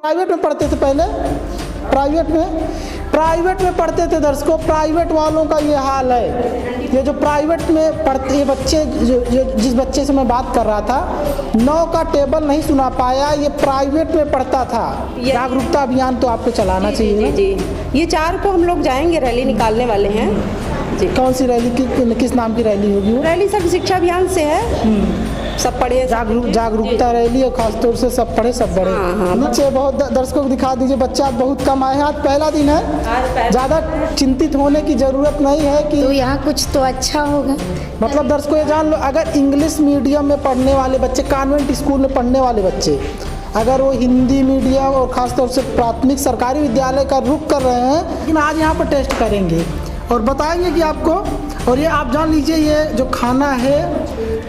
Private में पढ़ते थे पहले, प्राइवेट में पढ़ते थे दर्शकों। प्राइवेट वालों का ये हाल है। ये जो प्राइवेट में पढ़ते ये बच्चे जिस बच्चे से मैं बात कर रहा था 9 का टेबल नहीं सुना पाया, ये प्राइवेट में पढ़ता था। जागरूकता अभियान तो आपको चलाना चाहिए। जी, ये 4 को हम लोग जाएंगे, रैली निकालने वाले हैं जी। कौन सी रैली, किस नाम की रैली होगी? रैली सब शिक्षा अभियान से है। सब पढ़े, जागरूकता रैली है, खासतौर से सब पढ़े सब बड़े। नीचे बहुत दर्शकों को दिखा दीजिए, बच्चा बहुत कम आए हैं। आज पहला दिन है, ज़्यादा चिंतित होने की ज़रूरत नहीं है कि तो यहाँ कुछ तो अच्छा होगा। मतलब दर्शकों ये जान लो, अगर इंग्लिश मीडियम में पढ़ने वाले बच्चे, कॉन्वेंट स्कूल में पढ़ने वाले बच्चे, अगर वो हिंदी मीडियम और ख़ासतौर से प्राथमिक सरकारी विद्यालय का रुख कर रहे हैं, लेकिन आज यहाँ पर टेस्ट करेंगे और बताएंगे कि आपको। और ये आप जान लीजिए, ये जो खाना है,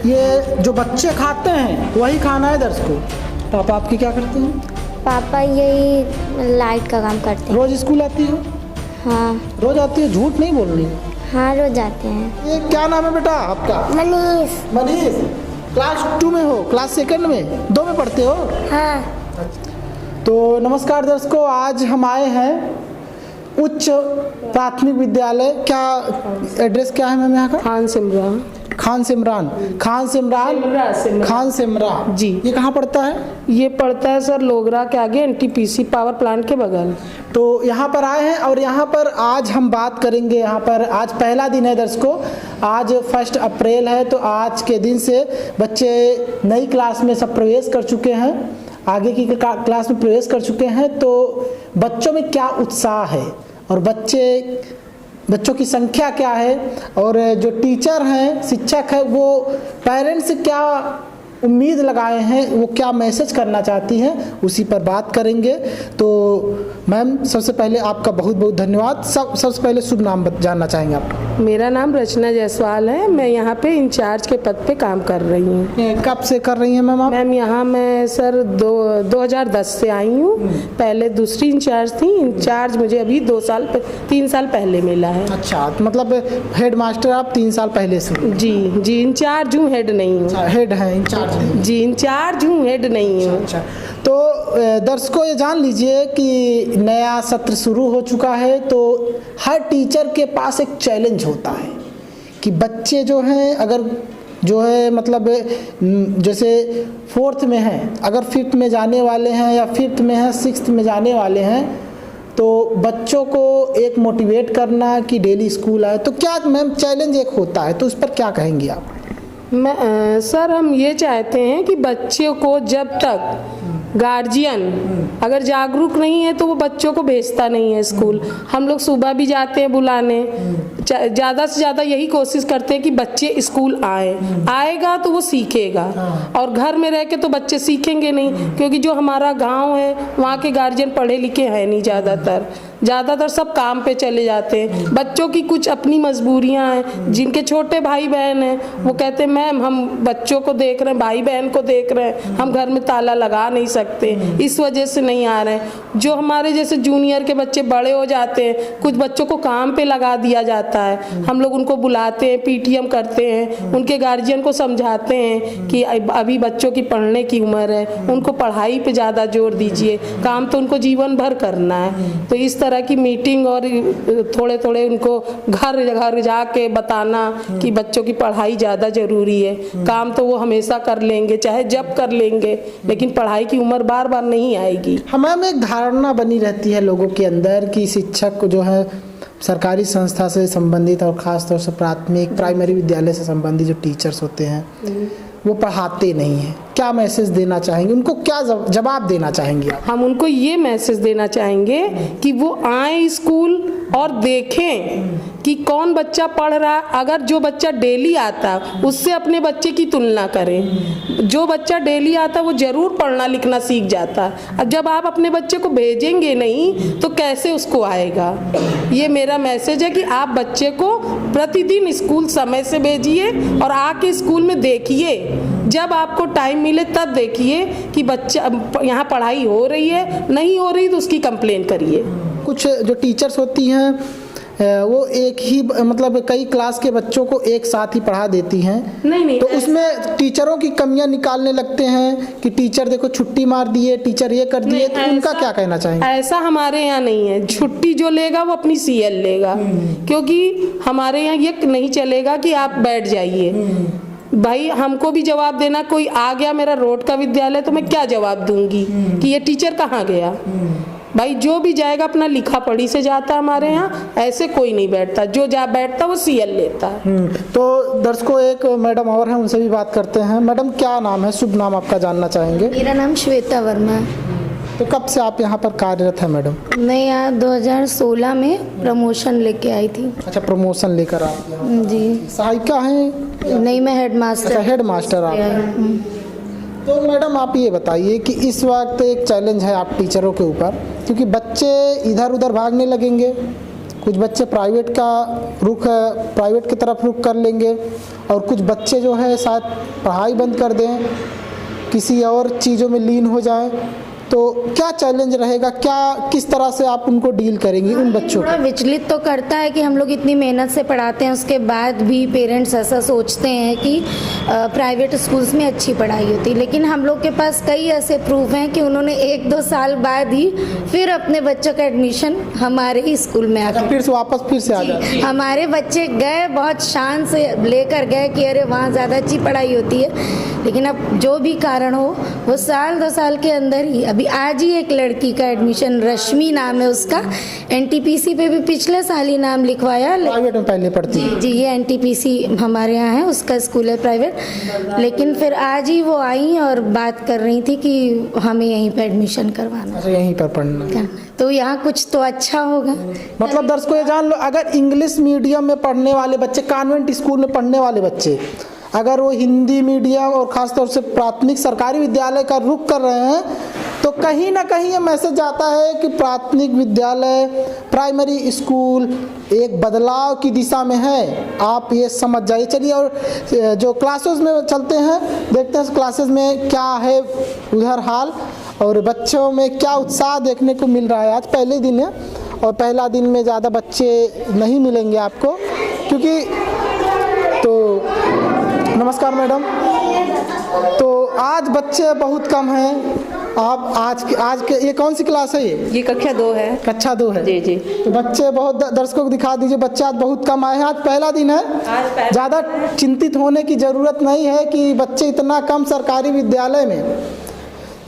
ये जो बच्चे खाते हैं वही खाना है दर्शकों। पापा आपकी क्या करते हैं? पापा यही लाइट का काम करते हैं। रोज स्कूल आती हो? हाँ। रोज आती है, झूठ नहीं बोल रही? हाँ, रोज आते हैं। ये क्या नाम है बेटा आपका? मनीष। क्लास 2 में हो? क्लास 2 में? 2 में पढ़ते हो? हाँ। तो नमस्कार दर्शकों, आज हम आए हैं उच्च प्राथमिक विद्यालय, क्या एड्रेस क्या है मैम यहाँ का? खान सिमरान जी। ये कहाँ पड़ता है? ये पड़ता है सर लोगरा के आगे, एनटीपीसी पावर प्लांट के बगल। तो यहाँ पर आए हैं और यहाँ पर आज हम बात करेंगे। यहाँ पर आज पहला दिन है दर्शकों, आज 1 अप्रैल है। तो आज के दिन से बच्चे नई क्लास में सब प्रवेश कर चुके हैं, आगे की क्लास में प्रवेश कर चुके हैं। तो बच्चों में क्या उत्साह है और बच्चों की संख्या क्या है, और जो टीचर हैं, शिक्षक है, वो पेरेंट्स से क्या उम्मीद लगाए हैं, वो क्या मैसेज करना चाहती हैं, उसी पर बात करेंगे। तो मैम सबसे पहले आपका बहुत बहुत धन्यवाद। सबसे पहले शुभ नाम जानना चाहेंगे आप? मेरा नाम रचना जायसवाल है। मैं यहाँ पे इंचार्ज के पद पे काम कर रही हूँ। कब से कर रही हैं मैम आप? मैम यहाँ मैं सर 2010 से आई हूँ। पहले दूसरी इंचार्ज थी। इंचार्ज मुझे अभी 3 साल पहले मिला है। अच्छा, मतलब हेड मास्टर आप 3 साल पहले से? जी, इंचार्ज हूँ, हेड नहीं हूँ। हेड है, इंचार्ज जी, इंचार्ज हूँ, हेड नहीं हूँ। अच्छा, तो दर्शकों ये जान लीजिए कि नया सत्र शुरू हो चुका है। तो हर टीचर के पास एक चैलेंज होता है कि बच्चे जो हैं, अगर जो है मतलब जैसे 4th में हैं, अगर 5th में जाने वाले हैं या 5th में हैं, 6th में जाने वाले हैं, तो बच्चों को एक मोटिवेट करना कि डेली स्कूल आए, तो क्या मैम चैलेंज एक होता है, तो उस पर क्या कहेंगी आप? सर हम ये चाहते हैं कि बच्चों को जब तक गार्जियन अगर जागरूक नहीं है तो वो बच्चों को भेजता नहीं है स्कूल। हम लोग सुबह भी जाते हैं बुलाने, ज़्यादा से ज़्यादा यही कोशिश करते हैं कि बच्चे स्कूल आएगा तो वो सीखेगा, और घर में रह के तो बच्चे सीखेंगे नहीं, क्योंकि जो हमारा गांव है वहाँ के गार्जियन पढ़े लिखे हैं नहीं, ज़्यादातर सब काम पे चले जाते हैं। बच्चों की कुछ अपनी मजबूरियां हैं, जिनके छोटे भाई बहन हैं वो कहते हैं मैम हम बच्चों को देख रहे हैं, भाई बहन को देख रहे हैं, हम घर में ताला लगा नहीं सकते, इस वजह से नहीं आ रहे हैं। जो हमारे जैसे जूनियर के बच्चे बड़े हो जाते हैं, कुछ बच्चों को काम पे लगा दिया जाता है। हम लोग उनको बुलाते हैं, पीटीएम करते हैं, उनके गार्जियन को समझाते हैं कि अभी बच्चों की पढ़ने की उम्र है, उनको पढ़ाई पे ज़्यादा जोर दीजिए, काम तो उनको जीवन भर करना है। तो इस तरह की मीटिंग और थोड़े उनको घर जाके बताना कि बच्चों की पढ़ाई ज़्यादा ज़रूरी है। काम तो वो हमेशा कर लेंगे, चाहे जब कर लेंगे, लेकिन पढ़ाई की उम्र बार बार नहीं आएगी। हमें एक धारणा बनी रहती है लोगों के अंदर कि शिक्षक जो है सरकारी संस्था से संबंधित और ख़ास तौर से प्राइमरी विद्यालय से संबंधित जो टीचर्स होते हैं वो पढ़ाते नहीं हैं। क्या मैसेज देना चाहेंगे उनको, क्या जवाब देना चाहेंगे आप? हम उनको ये मैसेज देना चाहेंगे कि वो आए स्कूल और देखें कि कौन बच्चा पढ़ रहा है। अगर जो बच्चा डेली आता उससे अपने बच्चे की तुलना करें। जो बच्चा डेली आता वो ज़रूर पढ़ना लिखना सीख जाता। अब जब आप अपने बच्चे को भेजेंगे नहीं तो कैसे उसको आएगा। ये मेरा मैसेज है कि आप बच्चे को प्रतिदिन स्कूल समय से भेजिए और आके स्कूल में देखिए। जब आपको टाइम मिले तब देखिए कि बच्चा यहाँ पढ़ाई हो रही है, नहीं हो रही तो उसकी कंप्लेन करिए। कुछ जो टीचर्स होती हैं वो एक ही मतलब कई क्लास के बच्चों को एक साथ ही पढ़ा देती हैं। नहीं तो उसमें टीचरों की कमियां निकालने लगते हैं कि टीचर देखो छुट्टी मार दिए, टीचर ये कर दिए, तो उनका क्या कहना चाहेंगे? ऐसा हमारे यहाँ नहीं है। छुट्टी जो लेगा वो अपनी CL लेगा, क्योंकि हमारे यहाँ ये नहीं चलेगा कि आप बैठ जाइए। भाई हमको भी जवाब देना, कोई आ गया मेरा रोड का विद्यालय तो मैं क्या जवाब दूंगी कि ये टीचर कहाँ गया। भाई जो भी जाएगा अपना लिखा पढ़ी से जाता है। हमारे यहाँ ऐसे कोई नहीं बैठता, जो जा बैठता वो CL लेता है। तो दर्शकों एक मैडम और हैं, उनसे भी बात करते हैं। मैडम क्या नाम है, शुभ नाम आपका जानना चाहेंगे? मेरा नाम श्वेता वर्मा है। तो कब से आप यहाँ पर कार्यरत हैं मैडम? मैं यहाँ 2016 में प्रमोशन लेके आई थी। अच्छा, प्रमोशन लेकर आप यहाँ जी। सहायिका हैं? नहीं, मैं हेड मास्टर। अच्छा, हेड मास्टर आप। तो मैडम आप ये बताइए कि इस वक्त एक चैलेंज है आप टीचरों के ऊपर, क्योंकि बच्चे इधर उधर भागने लगेंगे, कुछ बच्चे प्राइवेट की तरफ रुख कर लेंगे, और कुछ बच्चे जो है शायद पढ़ाई बंद कर दें, किसी और चीज़ों में लीन हो जाएं। तो क्या चैलेंज रहेगा, क्या किस तरह से आप उनको डील करेंगी उन बच्चों थोड़ा को? विचलित तो करता है कि हम लोग इतनी मेहनत से पढ़ाते हैं, उसके बाद भी पेरेंट्स ऐसा सोचते हैं कि प्राइवेट स्कूल्स में अच्छी पढ़ाई होती है। लेकिन हम लोग के पास कई ऐसे प्रूफ हैं कि उन्होंने 1-2 साल बाद ही फिर अपने बच्चों का एडमिशन हमारे ही स्कूल में आकर फिर से आ जाए। हमारे बच्चे गए, बहुत शान से लेकर गए कि अरे वहाँ ज़्यादा अच्छी पढ़ाई होती है। लेकिन अब जो भी कारण हो, वो 1-2 साल के अंदर ही, अभी आज ही एक लड़की का एडमिशन, रश्मि नाम है उसका, NTPC पे भी पिछले साल ही नाम लिखवाया। प्राइवेट में पहले पढ़ती है? जी, ये NTPC हमारे यहाँ है, उसका स्कूल है प्राइवेट। लेकिन फिर आज ही वो आई और बात कर रही थी कि हमें यहीं पे एडमिशन करवाना अच्छा, यहीं पर पढ़ना है। तो यहाँ कुछ तो अच्छा होगा। मतलब दर्शकों ये जान लो, अगर इंग्लिश मीडियम में पढ़ने वाले बच्चे, कॉन्वेंट स्कूल में पढ़ने वाले बच्चे, अगर वो हिंदी मीडियम और ख़ासतौर से प्राथमिक सरकारी विद्यालय का रुख कर रहे हैं, तो कहीं ना कहीं ये मैसेज आता है कि प्राथमिक विद्यालय, प्राइमरी स्कूल एक बदलाव की दिशा में है। आप ये समझ जाइए। चलिए और जो क्लासेस में चलते हैं, देखते हैं क्लासेस में क्या है उधर हाल, और बच्चों में क्या उत्साह देखने को मिल रहा है। आज पहले दिन है, और पहला दिन में ज़्यादा बच्चे नहीं मिलेंगे आपको, क्योंकि तो नमस्कार मैडम। तो आज बच्चे बहुत कम हैं। आप आज के ये कौन सी क्लास है? ये कक्षा 2 है। कक्षा 2 है? जी। तो बच्चे बहुत, दर्शकों को दिखा दीजिए, बच्चे आज बहुत कम आए हैं। आज पहला दिन है, ज़्यादा चिंतित होने की ज़रूरत नहीं है कि बच्चे इतना कम सरकारी विद्यालय में।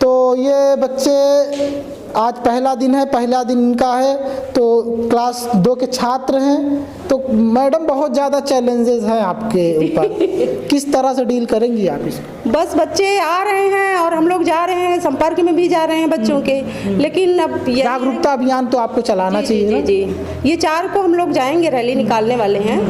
तो ये बच्चे आज पहला दिन है, पहला दिन इनका है, तो क्लास 2 के छात्र हैं। तो मैडम बहुत ज़्यादा चैलेंजेस हैं आपके ऊपर, किस तरह से डील करेंगी आप इसको? बस बच्चे आ रहे हैं और हम लोग जा रहे हैं, संपर्क में भी जा रहे हैं बच्चों के। लेकिन अब जागरूकता अभियान तो आपको चलाना चाहिए ना? जी। ये 4 को हम लोग जाएंगे, रैली निकालने वाले हैं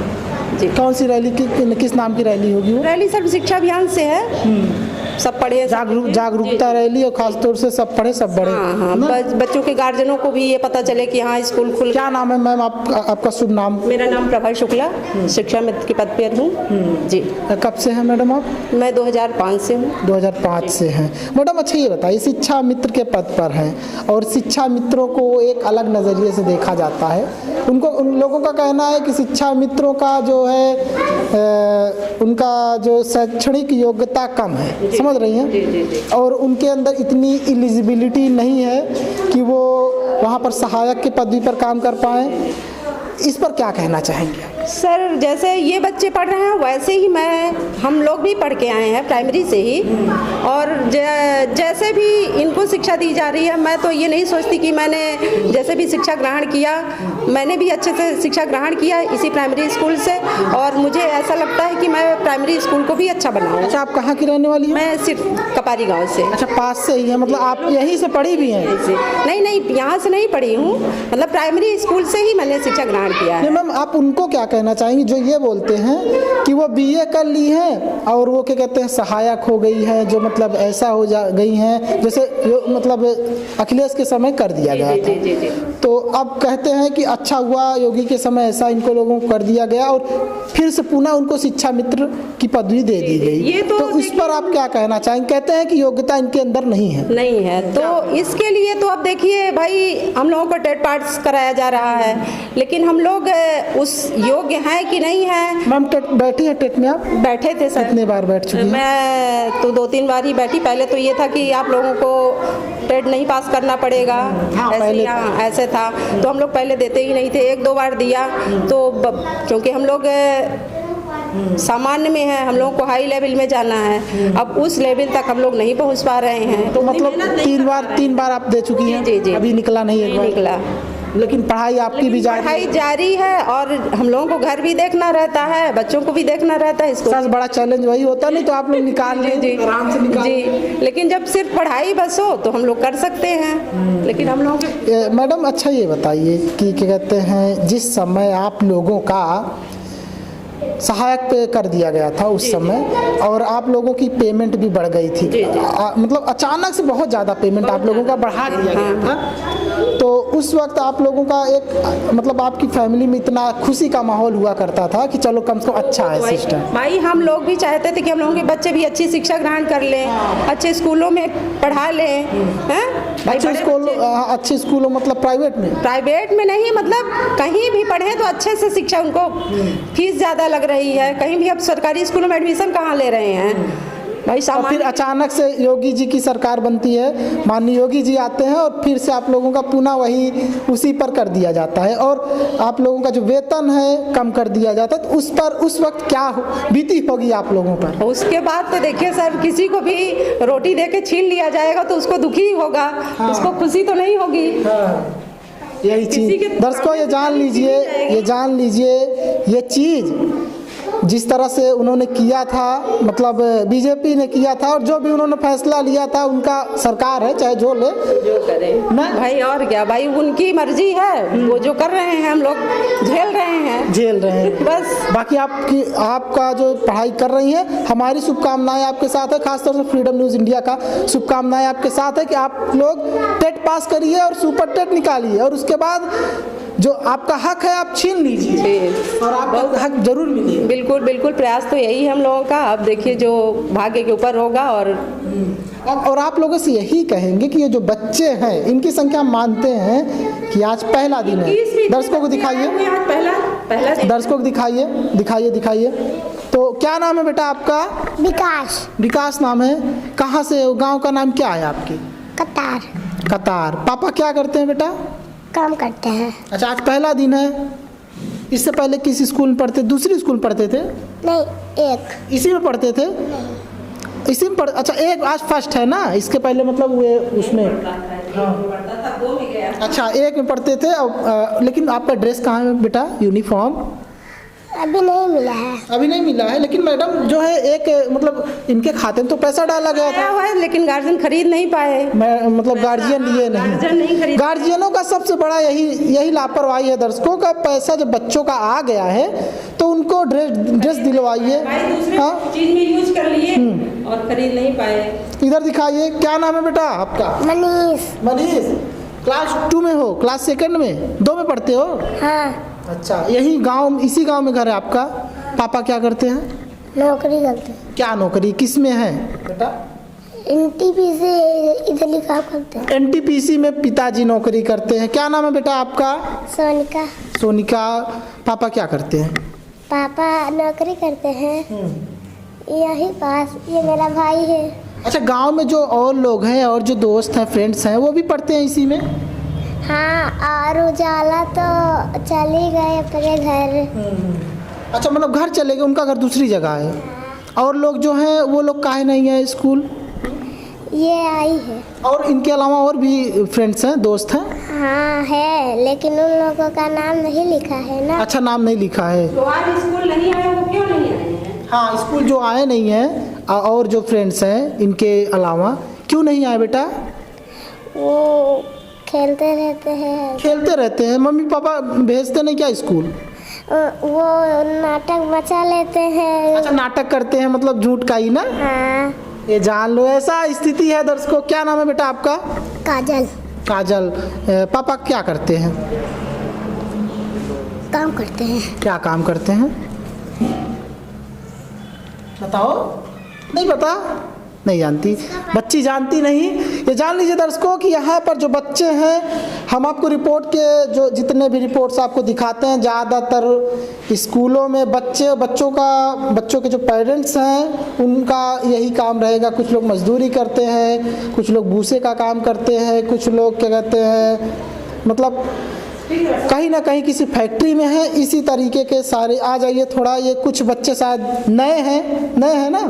जी। कौन सी रैली, किस नाम की रैली होगी वो? रैली सर्व शिक्षा अभियान से है। सब पढ़े, जागरूकता रैली, और खासतौर से सब पढ़े सब बढ़े। हाँ, बच्चों के गार्जियनों को भी ये पता चले कि हाँ स्कूल खुल। क्या नाम है मैम आपका शुभ नाम? मेरा नाम प्रभा शुक्ला, शिक्षा मित्र के पद पर हूँ जी। कब से हैं मैडम आप? मैं 2005 से हूँ। 2005 से हैं मैडम। अच्छा ये बताइए, शिक्षा मित्र के पद पर हैं, और शिक्षा मित्रों को एक अलग नज़रिए से देखा जाता है। उन लोगों का कहना है कि शिक्षा मित्रों का जो है उनका जो शैक्षणिक योग्यता कम है, समझ रही हैं? जी। और उनके अंदर इतनी एलिजिबिलिटी नहीं है कि वो वहाँ पर सहायक के पदवी पर काम कर पाएँ। इस पर क्या कहना चाहेंगे? सर, जैसे ये बच्चे पढ़ रहे हैं वैसे ही हम लोग भी पढ़ के आए हैं प्राइमरी से ही, और जैसे भी इनको शिक्षा दी जा रही है, मैं तो ये नहीं सोचती कि मैंने जैसे भी शिक्षा ग्रहण किया, मैंने भी अच्छे से शिक्षा ग्रहण किया इसी प्राइमरी स्कूल से, और मुझे ऐसा लगता है कि मैं प्राइमरी स्कूल को भी अच्छा बनाऊँ। अच्छा, आप कहाँ की रहने वाली हैं? मैं सिर्फ कपारी गाँव से। अच्छा, पास से ही है, मतलब आप यहीं से पढ़ी भी हैं? नहीं, यहाँ से नहीं पढ़ी हूँ, मतलब प्राइमरी स्कूल से ही मैंने शिक्षा ग्रहण किया है। मैम आप उनको क्या कहना चाहेंगी जो ये बोलते हैं कि वो बीए कर ली है और वो क्या कहते हैं सहायक हो गई है, जो मतलब ऐसा हो जा गई हैं जैसे मतलब अखिलेश के समय कर दिया गया था, तो अब कहते हैं कि अच्छा हुआ योगी के समय ऐसा इनको लोगों को कर दिया गया और फिर से पुनः उनको शिक्षा मित्र की पदवी दे दी गई। ये तो इस पर आप क्या कहना चाहेंगे? कहते हैं कि योग्यता इनके अंदर नहीं है। तो इसके लिए तो अब देखिए भाई, हम लोगों को टेट पास कराया जा रहा है, लेकिन हम लोग उस योग्य हैं कि नहीं है। मैम बैठी है टेट में? आप बैठे थे सर, कितने बार बैठ चुकी हैं? मैं तो 2-3 बार ही बैठी। पहले तो ये था कि आप लोगों को टेट नहीं पास करना पड़ेगा, ऐसे था, तो हम लोग पहले देते ही नहीं थे। 1-2 बार दिया तो क्योंकि हम लोग सामान्य में है, हम लोगों को हाई लेवल में जाना है, अब उस लेवल तक हम लोग नहीं पहुंच पा रहे हैं। तो मतलब 3 बार आप दे चुकी हैं? जी। अभी निकला नहीं निकला, लेकिन पढ़ाई आपकी भी जारी है और हम लोगों को घर भी देखना रहता है, बच्चों को भी देखना रहता है। इसको सबसे बड़ा चैलेंज वही होता है, नहीं तो आप लोग निकाल लें आराम से निकाल। जी, लेकिन जब सिर्फ पढ़ाई बस हो तो हम लोग कर सकते हैं, लेकिन हम लोग मैडम अच्छा ये बताइए कि क्या कहते हैं जिस समय आप लोगों का सहायक पे कर दिया गया था उस समय और आप लोगों की पेमेंट भी बढ़ गई थी, मतलब अचानक से बहुत ज़्यादा पेमेंट आप लोगों का बढ़ा दिया गया था, तो उस वक्त आप लोगों का एक मतलब आपकी फैमिली में इतना खुशी का माहौल हुआ करता था कि चलो कम से कम अच्छा है सिस्टम। भाई हम लोग भी चाहते थे कि हम लोगों के बच्चे भी अच्छी शिक्षा ग्रहण कर लें, अच्छे स्कूलों में पढ़ा लें, अच्छे स्कूलों मतलब प्राइवेट में नहीं, मतलब कहीं भी पढ़े तो अच्छे से शिक्षा, उनको फीस ज़्यादा लग रही है, कहीं भी अब सरकारी स्कूलों में एडमिशन कहाँ ले रहे हैं भाई। और फिर अचानक से योगी जी की सरकार बनती है, माननीय योगी जी आते हैं और फिर से आप लोगों का पुनः वही उसी पर कर दिया जाता है और आप लोगों का जो वेतन है कम कर दिया जाता है, तो उस पर उस वक्त क्या बीती होगी आप लोगों पर? उसके बाद तो देखिए सर, किसी को भी रोटी दे के छीन लिया जाएगा तो उसको दुखी होगा, उसको खुशी तो नहीं होगी। यही चीज दर्शकों ये जान लीजिए ये चीज जिस तरह से उन्होंने किया था, मतलब बीजेपी ने किया था और जो भी उन्होंने फैसला लिया था, उनका सरकार है चाहे जो ले जो करे ना भाई, और क्या भाई, उनकी मर्जी है, वो जो कर रहे हैं हम लोग झेल रहे हैं बस। बाकी आपका जो पढ़ाई कर रही है, हमारी शुभकामनाएं आपके साथ है, खासतौर से फ्रीडम न्यूज़ इंडिया का शुभकामनाएं आपके साथ है कि आप लोग टेट पास करिए और सुपर टेट निकालिए और उसके बाद जो आपका हक है आप छीन लीजिए और आपका हक जरूर मिले। बिल्कुल प्रयास तो यही है हम लोगों का। अब देखिए जो भाग्य के ऊपर होगा। और आप लोगों से यही कहेंगे कि ये जो बच्चे हैं इनकी संख्या मानते हैं कि आज पहला दिन है। दर्शकों को दिखाइए, दर्शकों को दिखाइए। तो क्या नाम है बेटा आपका? विकास नाम है। कहाँ से? गांव का नाम क्या है आपके? कतार। पापा क्या करते हैं बेटा? काम करते हैं। अच्छा, आज पहला दिन है। इससे पहले किस स्कूल में पढ़ते? दूसरी स्कूल पढ़ते थे? नहीं, एक इसी में पढ़ते थे? इसी में अच्छा, एक आज फर्स्ट है ना, इसके पहले मतलब वो उसमें अच्छा एक में पढ़ते थे। लेकिन आपका ड्रेस कहाँ है बेटा, यूनिफॉर्म? अभी नहीं मिला है। लेकिन मैडम जो है एक मतलब इनके खाते में तो पैसा डाला गया था, लेकिन गार्जियन खरीद नहीं पाए। मतलब गार्जियन लिए नहीं। गार्जियनों का सबसे बड़ा यही लापरवाही है दर्शकों का। पैसा जब बच्चों का आ गया है तो उनको ड्रेस दिलवाइए, चीज में यूज कर लिए और खरीद नहीं पाए। इधर दिखाइए, क्या नाम है बेटा आपका? मनीष। क्लास 2 में हो? क्लास 2 में? 2 में पढ़ते हो? हाँ। अच्छा, इसी गांव में घर है आपका? पापा क्या करते हैं? नौकरी करते हैं। क्या नौकरी, किस में है बेटा? NTPC इधर लिखा करते हैं। NTPC में पिताजी नौकरी करते हैं। क्या नाम है बेटा आपका? सोनिका। पापा क्या करते हैं? पापा नौकरी करते हैं यही पास। ये मेरा भाई है। अच्छा, गांव में जो और लोग हैं और जो दोस्त हैं, फ्रेंड्स हैं, वो भी पढ़ते हैं इसी में? हाँ, और उजाला तो चले गए अपने घर। अच्छा, मतलब घर चले गए, उनका घर दूसरी जगह है। और लोग जो हैं वो लोग काहे नहीं है स्कूल? ये आई है। और इनके अलावा और भी फ्रेंड्स हैं, दोस्त हैं? हाँ है, लेकिन उन लोगों का नाम नहीं लिखा है ना। अच्छा, नाम नहीं लिखा है। तो आज स्कूल नहीं आए, वो क्यों नहीं आए? हाँ, स्कूल जो आए नहीं हैं और जो फ्रेंड्स हैं इनके अलावा क्यों नहीं आए बेटा? वो खेलते रहते हैं। मम्मी पापा भेजते नहीं क्या स्कूल? वो नाटक बचा लेते हैं। अच्छा, नाटक करते हैं, मतलब झूठ का ही ना। हाँ। ये जान लो, ऐसा स्थिति है दर्शकों। क्या नाम है बेटा आपका? काजल। काजल। पापा क्या करते हैं? काम करते हैं। क्या काम करते हैं बताओ। नहीं पता, नहीं जानती बच्ची, जानती नहीं। ये जान लीजिए दर्शकों कि यहाँ पर जो बच्चे हैं, हम आपको रिपोर्ट के जो जितने भी रिपोर्ट्स आपको दिखाते हैं, ज़्यादातर स्कूलों में बच्चों के जो पेरेंट्स हैं उनका यही काम रहेगा। कुछ लोग मजदूरी करते हैं, कुछ लोग भूसे का काम करते हैं, कुछ लोग क्या कहते हैं, मतलब कहीं ना कहीं किसी फैक्ट्री में है। इसी तरीके के सारे। आ जाइए थोड़ा, ये कुछ बच्चे शायद नए हैं ना।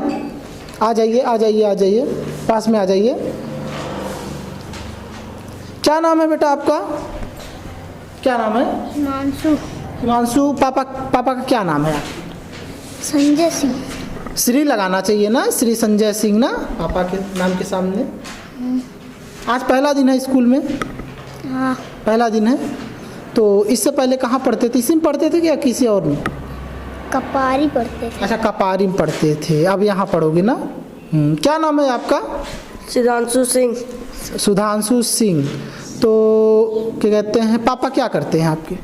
आ जाइए पास में आ जाइए। क्या नाम है बेटा आपका? क्या नाम है? हिमांशु। पापा का क्या नाम है? संजय सिंह। श्री लगाना चाहिए ना, श्री संजय सिंह ना पापा के नाम के सामने। आज पहला दिन है स्कूल में? हाँ। पहला दिन है। तो इससे पहले कहाँ पढ़ते थे? इसी में पढ़ते थे क्या किसी और में? कपारी पढ़ते थे। अच्छा, कपारी में पढ़ते थे, अब यहाँ पढ़ोगे ना। क्या नाम है आपका? सुधांशु सिंह। सुधांशु सिंह। तो क्या कहते हैं, पापा क्या करते हैं आपके?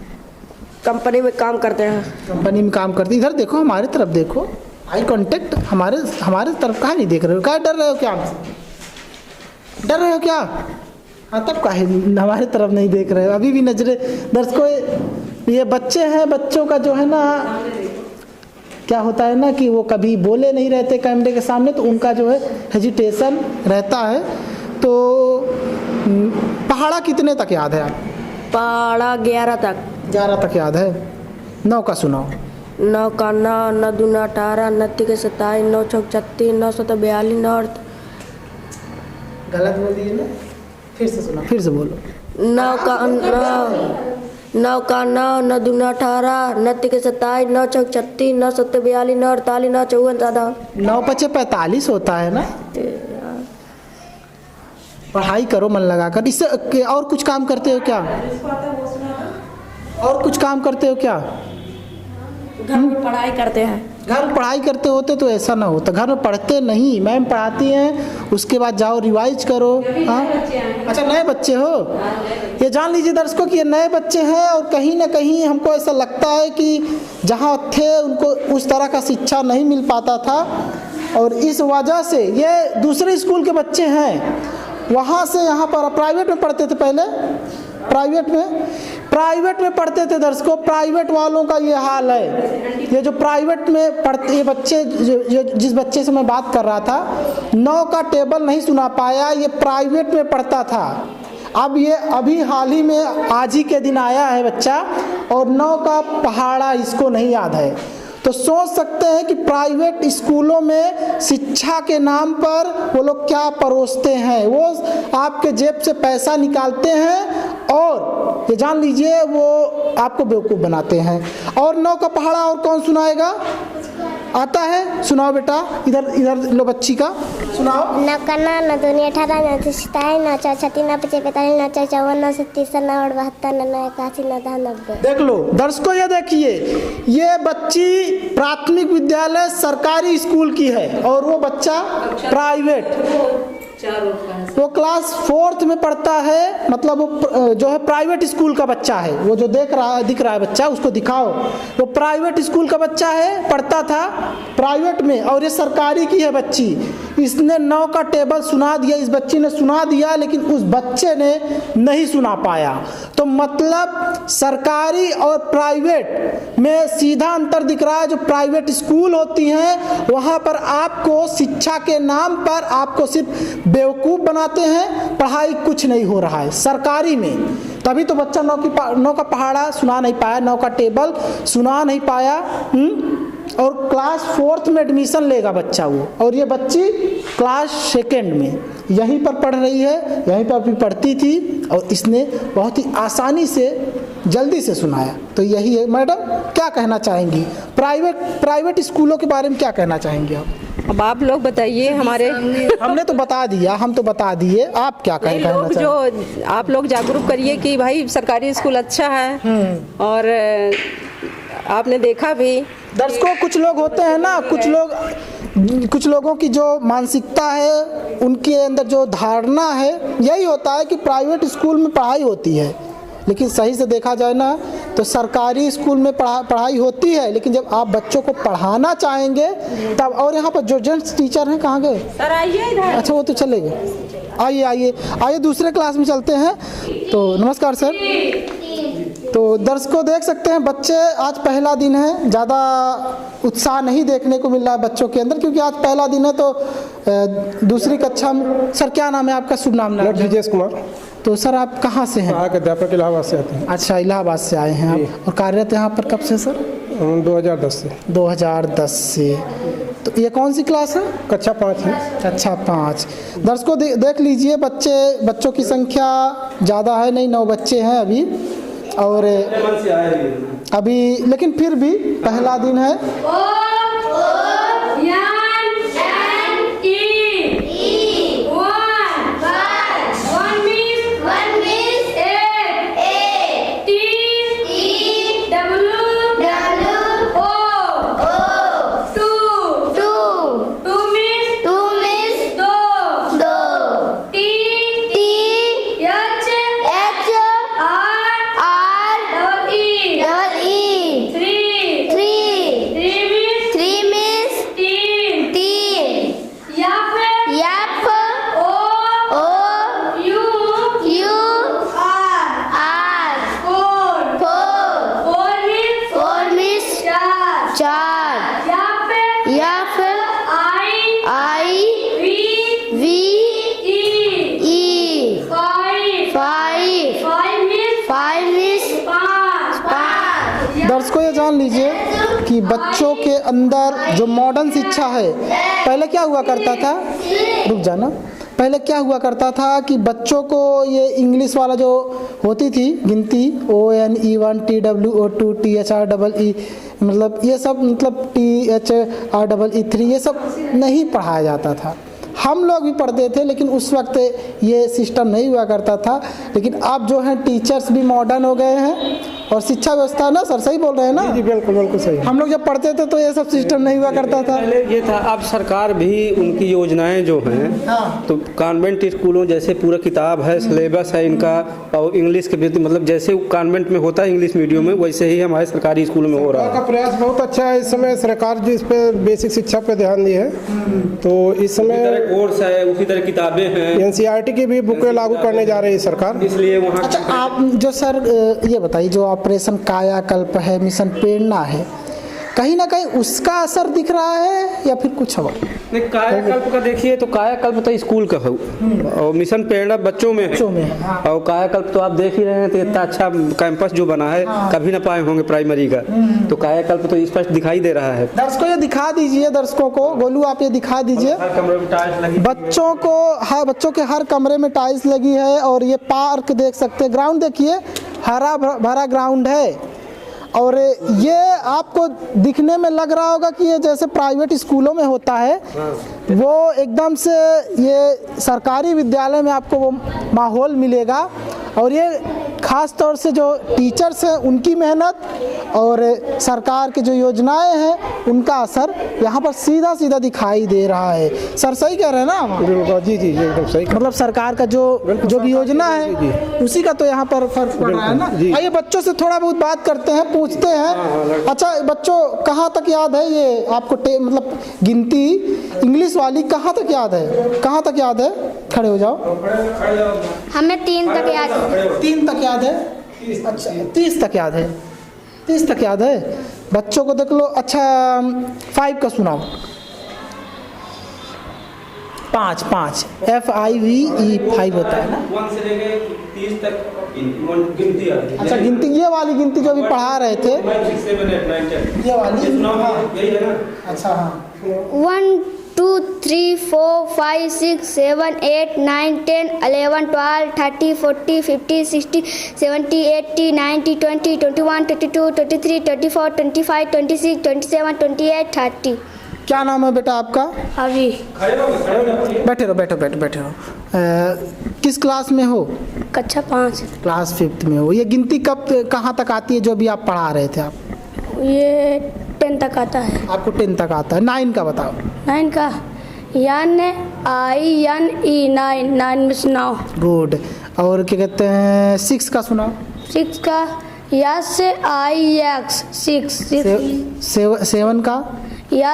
कंपनी में काम करते हैं। कंपनी में काम करते। इधर देखो, हमारे तरफ देखो, आई कांटेक्ट। हमारे तरफ कहाँ नहीं देख रहे हो? क्या डर रहे हो क्या हमसे? डर रहे हो क्या? हाँ, तब काहे हमारे तरफ नहीं देख रहे हो? अभी भी नजरे दर्शकों, ये बच्चे हैं, बच्चों का जो है ना क्या होता है ना कि वो कभी बोले नहीं रहते कैमरे के सामने, तो उनका जो है हेजिटेशन रहता है। तो पहाड़ा कितने तक याद है आप? पहाड़ा 11 तक। 11 तक याद है। 9 का सुनाओ। 9 का 9, 9 दूना 18, 9 तिके 27, 9 चौक 36, 9 सौ 42, 9 गलत बोल दिए ना, फिर से सुना, फिर से बोलो। 9 का 9, 9 दूना 18, 9 तिके 27, 9 चौक 36, 9 सौ 42, 9 48, 9 54, 9 पचे 45 होता है ना। पढ़ाई करो मन लगाकर। इससे और कुछ काम करते हो क्या? और कुछ काम करते हो क्या? घर में पढ़ाई करते हैं। घर में पढ़ाई करते होते तो ऐसा ना होता। घर में पढ़ते नहीं, मैम पढ़ाती हैं, उसके बाद जाओ रिवाइज करो। हाँ, अच्छा, नए बच्चे हो। ये जान लीजिए दर्शकों कि ये नए बच्चे हैं, और कहीं ना कहीं हमको ऐसा लगता है कि जहाँ थे उनको उस तरह का शिक्षा नहीं मिल पाता था, और इस वजह से ये दूसरे स्कूल के बच्चे हैं। वहाँ से यहाँ पर प्राइवेट में पढ़ते थे पहले, प्राइवेट में पढ़ते थे दर्शकों। प्राइवेट वालों का ये हाल है। ये जो प्राइवेट में पढ़ते ये बच्चे, जिस बच्चे से मैं बात कर रहा था, 9 का टेबल नहीं सुना पाया, ये प्राइवेट में पढ़ता था। अब ये अभी हाल ही में आज ही के दिन आया है बच्चा, और 9 का पहाड़ा इसको नहीं याद है। तो सोच सकते हैं कि प्राइवेट स्कूलों में शिक्षा के नाम पर वो लोग क्या परोसते हैं। वो आपके जेब से पैसा निकालते हैं, और ये जान लीजिए वो आपको बेवकूफ़ बनाते हैं। और 9 का पहाड़ा और कौन सुनाएगा? आता है? सुनाओ बेटा। इधर लो, बच्ची का सुनाओ। 9 का 9, 9 दूनी 18, 9 तिके 27, 9 चौक 36, 9 पचे 45, 9 चौक 54, 9 37, 9 72, 9 81, 9 90। देख लो दर्शकों, ये देखिए, ये बच्ची प्राथमिक विद्यालय सरकारी स्कूल की है, और वो बच्चा प्राइवेट, वो क्लास 4th में पढ़ता है। मतलब वो जो है प्राइवेट स्कूल का बच्चा है। वो जो दिख रहा है बच्चा, उसको दिखाओ। वो प्राइवेट स्कूल का बच्चा है, पढ़ता था प्राइवेट में, और ये सरकारी की है बच्ची। इसने 9 का टेबल सुना दिया, इस बच्ची ने सुना दिया, लेकिन उस बच्चे ने नहीं सुना पाया। तो मतलब सरकारी और प्राइवेट में सीधा अंतर दिख रहा है। जो प्राइवेट स्कूल होती हैं वहाँ पर आपको शिक्षा के नाम पर आपको सिर्फ बेवकूफ़ बनाते हैं, पढ़ाई कुछ नहीं हो रहा है। सरकारी में तभी तो बच्चा 9 का पहाड़ा सुना नहीं पाया, 9 का टेबल सुना नहीं पाया। और क्लास 4th में एडमिशन लेगा बच्चा वो, और ये बच्ची क्लास 2nd में यहीं पर पढ़ रही है, यहीं पर भी पढ़ती थी, और इसने बहुत ही आसानी से जल्दी से सुनाया। तो यही है। मैडम क्या कहना चाहेंगी? प्राइवेट स्कूलों के बारे में क्या कहना चाहेंगी आप? अब आप लोग बताइए। हमारे हमने तो बता दिया, हम तो बता दिए, आप क्या कहना लोग चाहेंगे? जो आप लोग जागरूक करिए कि भाई सरकारी स्कूल अच्छा है, और आपने देखा भी। दर्शकों, कुछ लोग होते हैं ना, कुछ लोगों की जो मानसिकता है, उनके अंदर जो धारणा है, यही होता है कि प्राइवेट स्कूल में पढ़ाई होती है। लेकिन सही से देखा जाए ना तो सरकारी स्कूल में पढ़ाई होती है, लेकिन जब आप बच्चों को पढ़ाना चाहेंगे तब। और यहाँ पर जो जेंट्स टीचर हैं कहाँ गए? सर आइए इधर। अच्छा, वो तो चले गए। आइए दूसरे क्लास में चलते हैं। तो नमस्कार सर। तो दर्शकों, देख सकते हैं बच्चे, आज पहला दिन है, ज़्यादा उत्साह नहीं देखने को मिल रहा है बच्चों के अंदर, क्योंकि आज पहला दिन है। तो दूसरी कक्षा में सर, क्या नाम है आपका? शुभ नाम? ब्रजेश कुमार। तो सर आप कहाँ से हैं? अध्यापक इलाहाबाद से आते हैं। अच्छा, इलाहाबाद से आए हैं आप। और कार्यरत यहाँ पर कब से सर? 2010 से। 2010 से। तो ये कौन सी क्लास है? कक्षा 5 है। कक्षा 5। दर्शकों देख लीजिए, बच्चों की संख्या ज़्यादा है नहीं, 9 बच्चे हैं अभी। और अभी लेकिन फिर भी पहला दिन है। दर्शकों, ये जान लीजिए कि बच्चों के अंदर जो मॉडर्न शिक्षा है, पहले क्या हुआ करता था, रुक जाना, पहले क्या हुआ करता था कि बच्चों को ये इंग्लिश वाला जो होती थी गिनती, ONE1 TWO2 THREE, मतलब ये सब, मतलब THREE3, ये सब नहीं पढ़ाया जाता था। हम लोग भी पढ़ते थे, लेकिन उस वक्त ये सिस्टम नहीं हुआ करता था। लेकिन अब जो है टीचर्स भी मॉडर्न हो गए हैं, और शिक्षा व्यवस्था ना सर, सही बोल रहे हैं ना? जी बिल्कुल बिल्कुल सही। हम लोग जब पढ़ते थे तो ये सब सिस्टम नहीं हुआ करता था। पहले ये था। अब सरकार भी उनकी योजनाएं जो हैं, तो कॉन्वेंट स्कूलों जैसे पूरा किताब है, सिलेबस है इनका, और इंग्लिश के प्रति, मतलब जैसे कॉन्वेंट में होता है इंग्लिश मीडियम में, वैसे ही हमारे सरकारी स्कूलों में हो रहा है। प्रयास बहुत अच्छा है। इस समय सरकार जी इस पे बेसिक शिक्षा पे ध्यान दी है। तो इस समय कोर्स है, उसी तरह किताबें हैं, NCERT की भी बुकें लागू करने जा रही है सरकार, इसलिए वहाँ। अच्छा, आप जो सर ये बताइए, जो ऑपरेशन कायाकल्प है, मिशन प्रेरणा है, कहीं ना कहीं उसका असर दिख रहा है या फिर कुछ और? नहीं, कायाकल्प का देखिए तो कायाकल्प तो स्कूल का है, और मिशन प्रेरणा बच्चों में है। और कायाकल्प तो आप देख ही रहे हैं, तो इतना अच्छा कैंपस जो बना है, कभी ना पाए होंगे प्राइमरी का। तो कायाकल्प तो स्पष्ट दिखाई दे रहा है। दर्शकों, ये दिखा दीजिए, दर्शकों को, गोलू आप ये दिखा दीजिए। हर कमरे में टाइल्स लगी, बच्चों के हर कमरे में टाइल्स लगी है। और ये पार्क देख सकते हैं, ग्राउंड देखिए, हरा भरा ग्राउंड है। और ये आपको दिखने में लग रहा होगा कि ये जैसे प्राइवेट स्कूलों में होता है, वो एकदम से ये सरकारी विद्यालय में आपको वो माहौल मिलेगा। और ये ख़ास तौर से जो टीचर्स हैं, उनकी मेहनत और सरकार की जो योजनाएं हैं, उनका असर यहाँ पर सीधा सीधा दिखाई दे रहा है। सर सही कह रहे हैं ना? जी जी एकदम सही। मतलब सरकार का जो भी योजना है, उसी का तो यहाँ पर फर्क पड़ रहा है ना। आइए बच्चों से थोड़ा बहुत बात करते हैं, पूछते हैं। अच्छा बच्चों, कहाँ तक याद है ये आपको? मतलब गिनती इंग्लिश वाली कहाँ तक याद है? कहाँ तक याद है? खड़े हो जाओ। हमें 3 तक याद है। 3 तक याद है? अच्छा, 30 तक याद है? 30 तक याद है? बच्चों को देख लो। अच्छा, 5 का सुनाओ। 5 FIVE 5 होता है ना? 1 से लेके 30 तक गिनती आती है। अच्छा, गिनती ये वाली गिनती जो अभी पढ़ा रहे थे, 6, 7, 8, 9, 10 ये वाली। यही है ना? अच्छा, हाँ। 1 2 3 4 5 6 7 8 9 10 11 12 13 14 15 16 17 18 19 20 21 22 23 24 25 26 27 28 30। क्या नाम है बेटा आपका? अभी बैठे रहो। किस क्लास में हो? कक्षा 5 क्लास 5th में हो। ये गिनती कब कहाँ तक आती है जो भी आप पढ़ा रहे थे आप? ये 10 तक आता है। आपको 10 तक आता है। 9 का बताओ। 9 का NINE 9 मिस 9। गुड। और क्या कहते हैं 6 का सुनाओ। 6 का YIX 6। 7 का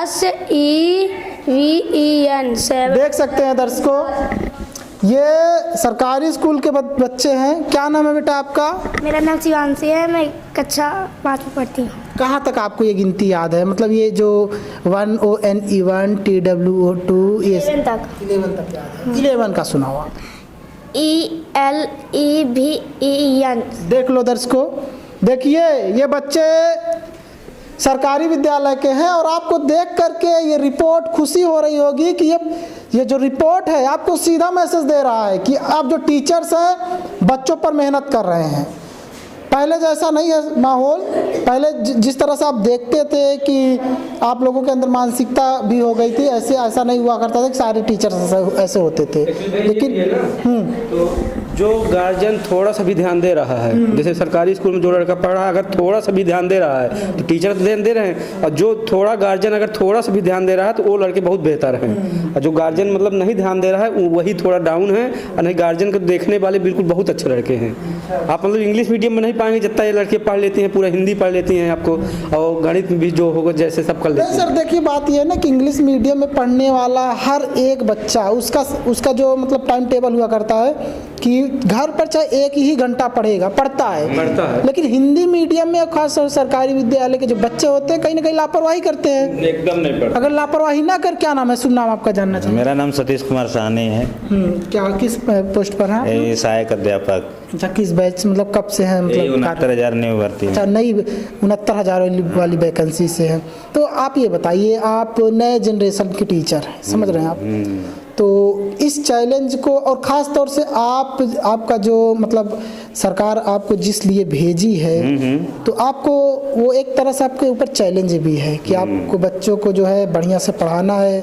SEVEN 7। देख सकते हैं दर्शकों, ये सरकारी स्कूल के बच्चे हैं। क्या नाम है बेटा आपका? मेरा नाम शिवांशी है, मैं कक्षा 5 में पढ़ती हूँ। कहाँ तक आपको ये गिनती याद है? मतलब ये जो 1ONE1 TWO2 ये 11 तक। 11 तक याद है। 11 का सुनाओ आप। ELEVEN। देख लो दर्शकों, देखिए ये बच्चे सरकारी विद्यालय के हैं और आपको देख करके ये रिपोर्ट खुशी हो रही होगी कि ये जो रिपोर्ट है आपको सीधा मैसेज दे रहा है कि आप जो टीचर्स हैं बच्चों पर मेहनत कर रहे हैं। पहले जैसा नहीं है माहौल। पहले जिस तरह से आप देखते थे कि आप लोगों के अंदर मानसिकता भी हो गई थी, ऐसा नहीं हुआ करता था कि सारे टीचर्स ऐसे होते थे। लेकिन तो जो गार्जियन थोड़ा सा भी ध्यान दे रहा है, जैसे सरकारी स्कूल में जो लड़का पढ़ रहा है अगर थोड़ा सा भी ध्यान दे रहा है तो टीचर तो ध्यान दे रहे हैं, और जो थोड़ा गार्जियन अगर थोड़ा सा भी ध्यान दे रहा है तो वो लड़के बहुत बेहतर हैं। और जो गार्जियन मतलब नहीं ध्यान दे रहा है वही थोड़ा डाउन है, और नहीं गार्जियन को देखने वाले बिल्कुल बहुत अच्छे लड़के हैं। आप मतलब इंग्लिश मीडियम में नहीं पाएंगे जितना ये लड़के पढ़ लेती हैं, पूरा हिंदी पढ़ लेती हैं आपको, और गणित भी जो होगा जैसे सब कर लेते हैं। सर देखिए बात ये है ना कि इंग्लिश मीडियम में पढ़ने वाला हर एक बच्चा उसका जो मतलब टाइम टेबल हुआ करता है कि घर पर चाहे 1 ही घंटा पढ़ता है। लेकिन हिंदी मीडियम में खास सरकारी विद्यालय के जो बच्चे होते हैं कहीं ना कहीं लापरवाही करते हैं। एकदम नहीं पढ़ते। अगर लापरवाही ना कर, क्या नाम है? शुभ नाम आपका जानना चाहिए। मेरा नाम सतीश कुमार साहनी है। क्या किस पोस्ट पर है? ये सहायक अध्यापक। अच्छा, किस बैच मतलब कब से है? मतलब 69,000 नई भर्ती। अच्छा, नई 69,000 वाली वैकेंसी से है। तो आप ये बताइए, आप नए जनरेशन के टीचर हैं, समझ रहे हैं आप, तो इस चैलेंज को और ख़ास तौर से आपका जो मतलब सरकार आपको जिस लिए भेजी है तो आपको वो एक तरह से आपके ऊपर चैलेंज भी है कि आपको बच्चों को जो है बढ़िया से पढ़ाना है,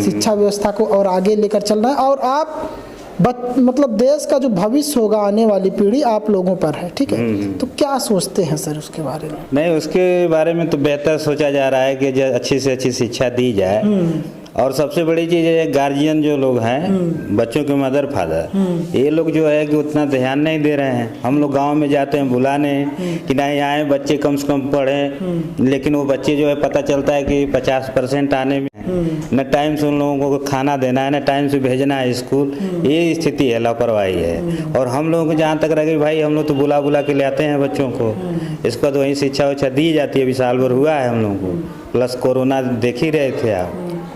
शिक्षा व्यवस्था को और आगे लेकर चलना है, और आप मतलब देश का जो भविष्य होगा आने वाली पीढ़ी आप लोगों पर है। ठीक है, तो क्या सोचते हैं सर उसके बारे में? नहीं, उसके बारे में तो बेहतर सोचा जा रहा है कि अच्छी से अच्छी शिक्षा दी जाए, और सबसे बड़ी चीज़ है गार्जियन जो लोग हैं, बच्चों के मदर फादर, ये लोग जो है कि उतना ध्यान नहीं दे रहे हैं। हम लोग गांव में जाते हैं बुलाने कि नहीं आए बच्चे कम से कम पढ़ें, लेकिन वो बच्चे जो है पता चलता है कि 50% आने में न टाइम से उन लोगों को खाना देना है, न टाइम से भेजना है स्कूल। ये स्थिति है, लापरवाही है। और हम लोगों को जहाँ तक रहे भाई हम लोग तो बुला के ले आते हैं बच्चों को, इसको तो वहीं शिक्षा उच्छा दी जाती है। अभी साल भर हुआ है हम लोगों को, प्लस कोरोना देख ही रहे थे आप।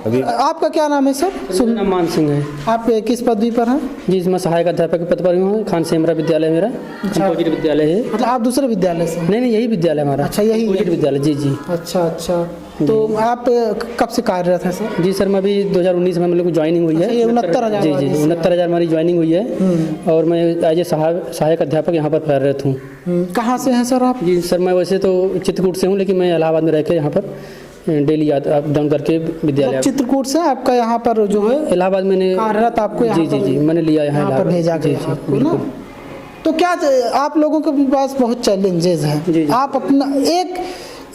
अभी आपका क्या नाम है सर? नाम मान सिंह है। आप किस पदवी पर हैं? जी, मैं सहायक अध्यापक के पद पर हूँ। खान सेमरा विद्यालय मेरा कंपोजिट विद्यालय है। मतलब आप दूसरे विद्यालय से? नहीं, यही विद्यालय हमारा। अच्छा, यही कंपोजिट विद्यालय। जी। अच्छा। तो आप कब से कार्यरत हैं सर? जी सर, मैं अभी 2019 में हम लोग को ज्वाइनिंग हुई है। 69,000। जी 69,000 हमारी ज्वाइनिंग हुई है, और मैं एज ए सहायक अध्यापक यहाँ पर कार्यरत हूँ। कहाँ से हैं सर आप? जी सर, मैं वैसे तो चित्रकूट से हूँ, लेकिन मैं इलाहाबाद में रह के यहाँ पर डेली अप डाउन करके विद्यालय। चित्रकूट से आपका यहाँ पर जो है इलाहाबाद मैंने कार्यरत आपको जी मैंने लिया यहाँ पर भेजा गया आपको ना। तो क्या आप लोगों के पास बहुत चैलेंजेस हैं, आप अपना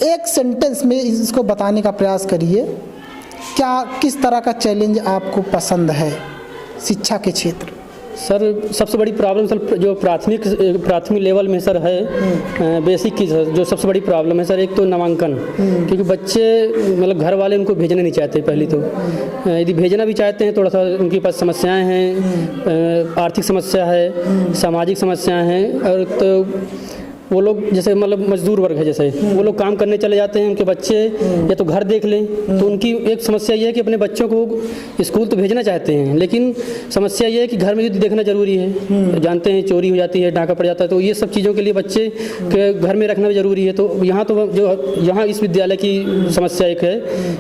एक सेंटेंस में इसको बताने का प्रयास करिए। किस तरह का चैलेंज आपको पसंद है शिक्षा के क्षेत्र? सर सबसे बड़ी प्रॉब्लम सर जो प्राथमिक लेवल में सर है, बेसिक की जो सबसे बड़ी प्रॉब्लम है सर, एक तो नामांकन, क्योंकि बच्चे मतलब घर वाले उनको भेजना नहीं चाहते। पहली तो यदि भेजना भी चाहते हैं थोड़ा सा उनके पास समस्याएं हैं, आर्थिक समस्या है, सामाजिक समस्याएं हैं, और तो वो लोग जैसे मतलब मजदूर वर्ग है, जैसे वो लोग काम करने चले जाते हैं, उनके बच्चे या तो घर देख लें, तो उनकी एक समस्या ये है कि अपने बच्चों को स्कूल तो भेजना चाहते हैं, लेकिन समस्या ये है कि घर में भी देखना जरूरी है। जानते हैं चोरी हो जाती है, डाका पड़ जाता है, तो ये सब चीज़ों के लिए बच्चे के घर में रखना भी जरूरी है। तो यहाँ यहाँ इस विद्यालय की समस्या एक है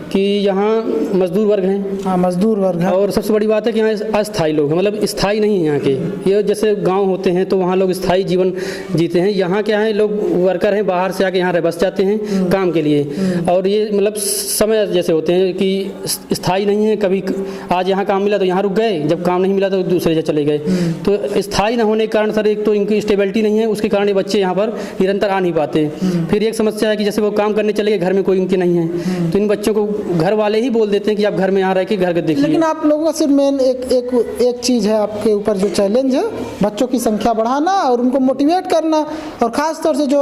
कि यहाँ मजदूर वर्ग हैं। हाँ, मजदूर वर्ग है। और सबसे बड़ी बात है कि यहाँ अस्थायी लोग हैं, मतलब स्थायी नहीं है यहाँ के। ये जैसे गाँव होते हैं तो वहाँ लोग स्थायी जीवन जीते हैं, यहाँ क्या यहाँ लोग वर्कर हैं, बाहर से आके यहाँ बस जाते हैं काम के लिए, और ये मतलब समय जैसे होते हैं कि स्थायी नहीं है। कभी आज यहाँ काम मिला तो यहाँ रुक गए, जब काम नहीं मिला तो दूसरे जगह चले गए। तो स्थायी न होने के कारण सर एक तो इनकी स्टेबिलिटी नहीं है, उसके कारण ये बच्चे यहाँ पर निरंतर आ नहीं पाते। फिर एक समस्या है कि जैसे वो काम करने चले गए, घर में कोई इनके नहीं है, तो इन बच्चों को घर वाले ही बोल देते हैं कि आप घर में यहाँ रह के घर के देखिए। लेकिन आप लोगों का सिर्फ मेन एक चीज़ है आपके ऊपर जो चैलेंज है, बच्चों की संख्या बढ़ाना और उनको मोटिवेट करना, और ख़ास तौर से जो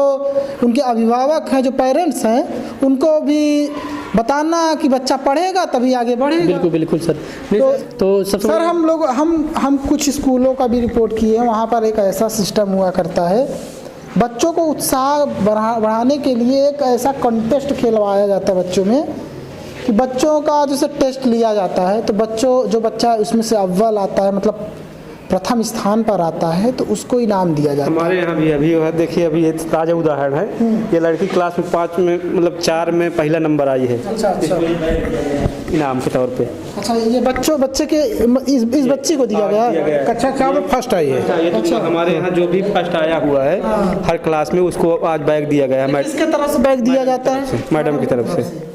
उनके अभिभावक हैं, जो पेरेंट्स हैं, उनको भी बताना कि बच्चा पढ़ेगा तभी आगे बढ़ेगा। बिल्कुल बिल्कुल सर। तो सबसे सर हम कुछ स्कूलों का भी रिपोर्ट किए हैं, वहाँ पर एक ऐसा सिस्टम हुआ करता है, बच्चों को उत्साह बढ़ाने के लिए एक ऐसा कॉन्टेस्ट खेलवाया जाता है बच्चों में कि बच्चों का जैसे टेस्ट लिया जाता है, तो जो बच्चा उसमें से अव्वल आता है, मतलब प्रथम स्थान पर आता है, तो उसको इनाम दिया जाता है। हमारे यहाँ भी अभी है, देखिए अभी ये ताज़ा उदाहरण है। ये लड़की क्लास में 5 में मतलब 4 में पहला नंबर आई है। अच्छा। इनाम के तौर पे। अच्छा, ये बच्चे के इस बच्ची को दिया गया कक्षा 4 में फर्स्ट आई है। अच्छा, हमारे यहाँ जो भी फर्स्ट आया हुआ है हर क्लास में उसको आज बैग दिया गया है। किसके तरफ से बैग दिया जाता है? मैडम की तरफ से।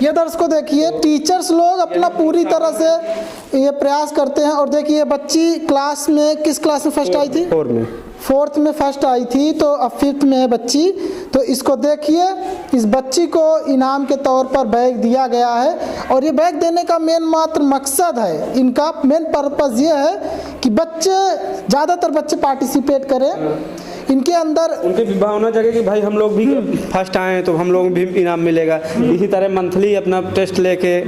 ये दर्शकों देखिए, टीचर्स लोग अपना पूरी तरह से ये प्रयास करते हैं। और देखिए बच्ची क्लास में किस क्लास में फर्स्ट आई थी? 4th में फर्स्ट आई थी, तो अब 5th में है बच्ची। तो इसको देखिए, इस बच्ची को इनाम के तौर पर बैग दिया गया है, और ये बैग देने का मात्र मकसद है, इनका मेन पर्पस ये है कि ज़्यादातर बच्चे पार्टिसिपेट करें, इनके अंदर उनकी विभावना जगह कि भाई हम लोग भी फर्स्ट आए तो हम लोग भी इनाम मिलेगा। इसी तरह मंथली अपना टेस्ट लेके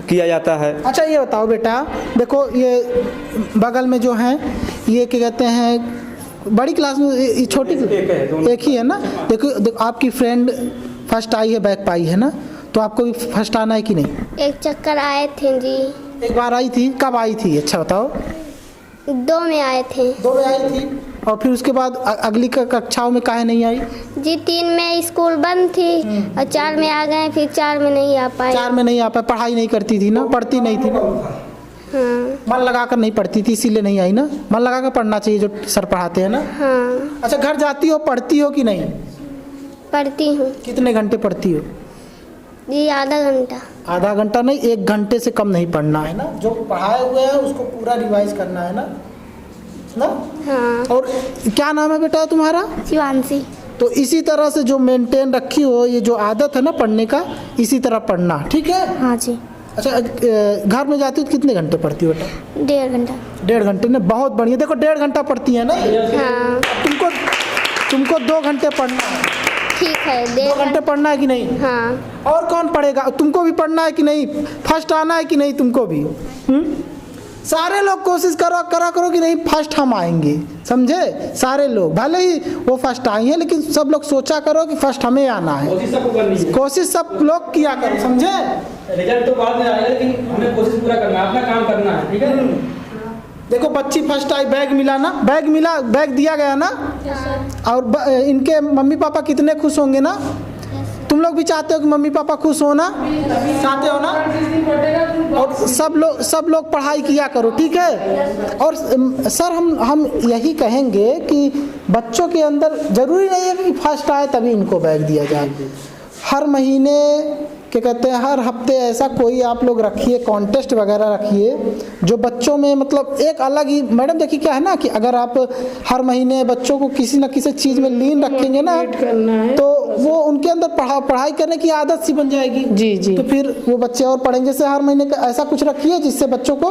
किया जाता है। अच्छा, ये बताओ बेटा, देखो ये बगल में जो हैं ये क्या कहते हैं, बड़ी क्लास में, ये छोटी एक ही है ना? देखो आपकी फ्रेंड फर्स्ट आई है, बैग पाई है ना, तो आपको भी फर्स्ट आना है कि नहीं? एक चक्कर आए थे जी। एक बार आई थी, कब आई थी? अच्छा बताओ। 2 में आए थे। 2 में आई थी, और फिर उसके बाद अगली कक्षाओं में काहे नहीं आई? जी 3 में स्कूल बंद थी और 4 में आ गए, फिर 4 में नहीं आ पाए। 4 में नहीं आ पाए, पढ़ाई नहीं करती थी ना, पढ़ती नहीं थी ना, हाँ। मन लगाकर नहीं पढ़ती थी, इसीलिए नहीं आई ना। मन लगाकर पढ़ना चाहिए, जो सर पढ़ाते हैं ना। हाँ। अच्छा, घर जाती हो, पढ़ती हो कि नहीं? पढ़ती हूँ कितने घंटे पढ़ती हो? जी आधा घंटा। आधा घंटा नहीं, 1 घंटे से कम नहीं पढ़ना है ना। जो पढ़ाए हुए हैं उसको पूरा रिवाइज करना है ना। हाँ। और क्या नाम है बेटा तुम्हारा? शिवांशी। तो इसी तरह से जो मेंटेन रखी हो, ये जो आदत है ना पढ़ने का, इसी तरह पढ़ना, ठीक है? हाँ जी। अच्छा, घर में जाती हो तो कितने घंटे पढ़ती हो बेटा? 1.5 घंटा। 1.5 घंटे ना, बहुत बढ़िया। देखो 1.5 घंटा पढ़ती है ना। हाँ। तुमको 2 घंटे पढ़ना है। ठीक है। 2 घंटे पढ़ना है कि नहीं? हाँ। और कौन पढ़ेगा? तुमको भी पढ़ना है कि नहीं? फर्स्ट आना है कि नहीं तुमको भी? सारे लोग कोशिश करो कि नहीं फर्स्ट हम आएंगे, समझे? सारे लोग, भले ही वो फर्स्ट आई हैं, लेकिन सब लोग सोचा करो कि फर्स्ट हमें आना है। कोशिश सब लोग किया करो, समझे? रिजल्ट तो बाद में आएगा, लेकिन हमें कोशिश पूरा करना है, अपना काम करना है, ठीक है? देखो बच्ची फर्स्ट आई, बैग मिला ना, बैग दिया गया ना, और इनके मम्मी पापा कितने खुश होंगे ना। तुम लोग भी चाहते हो कि मम्मी पापा खुश होना, चाहते हो ना? और सब लोग पढ़ाई किया करो, ठीक है? और सर हम यही कहेंगे कि बच्चों के अंदर ज़रूरी नहीं है कि फर्स्ट आए तभी इनको बैग दिया जाए। हर महीने क्या कहते हैं, हर हफ्ते ऐसा कोई आप लोग रखिए, कॉन्टेस्ट वगैरह रखिए, जो बच्चों में मतलब एक अलग ही। मैडम देखिए क्या है ना कि अगर आप हर महीने बच्चों को किसी न किसी चीज़ में लीन रखेंगे ना, तो वो उनके अंदर पढ़ाई करने की आदत सी बन जाएगी। जी। तो फिर वो बच्चे और पढ़ेंगे। जैसे हर महीने का ऐसा कुछ रखिए जिससे बच्चों को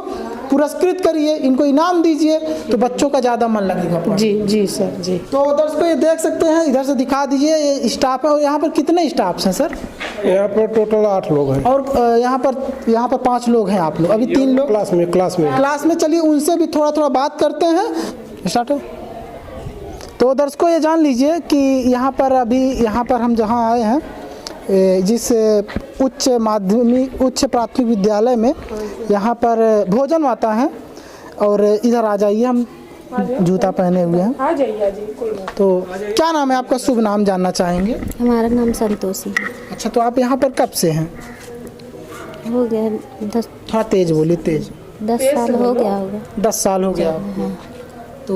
पुरस्कृत करिए, इनको इनाम दीजिए, तो बच्चों का ज़्यादा मन लगेगा। जी सर जी। तो दर्शकों ये देख सकते हैं, इधर से दिखा दीजिए, ये स्टाफ है। और यहाँ पर कितने स्टाफ्स हैं सर? यहाँ पर टोटल 8 लोग हैं। और यहाँ पर 5 लोग हैं आप लोग, अभी 3 लोग क्लास में। चलिए उनसे भी थोड़ा बात करते हैं। स्टार्ट। तो दर्शकों ये जान लीजिए कि यहाँ पर हम जहाँ आए हैं, जिस उच्च प्राथमिक विद्यालय में, यहाँ पर भोजन आता है। और इधर आ जाइए, हम जूता पहने हुए हैं। आ जाइए कोई बात। तो क्या नाम है आपका? शुभ नाम जानना चाहेंगे। हमारा नाम संतोषी। अच्छा, तो आप यहाँ पर कब से हैं? हो गया 10। थोड़ा तेज बोलिए, तेज। 10 साल हो गया होगा। 10 साल हो गया। तो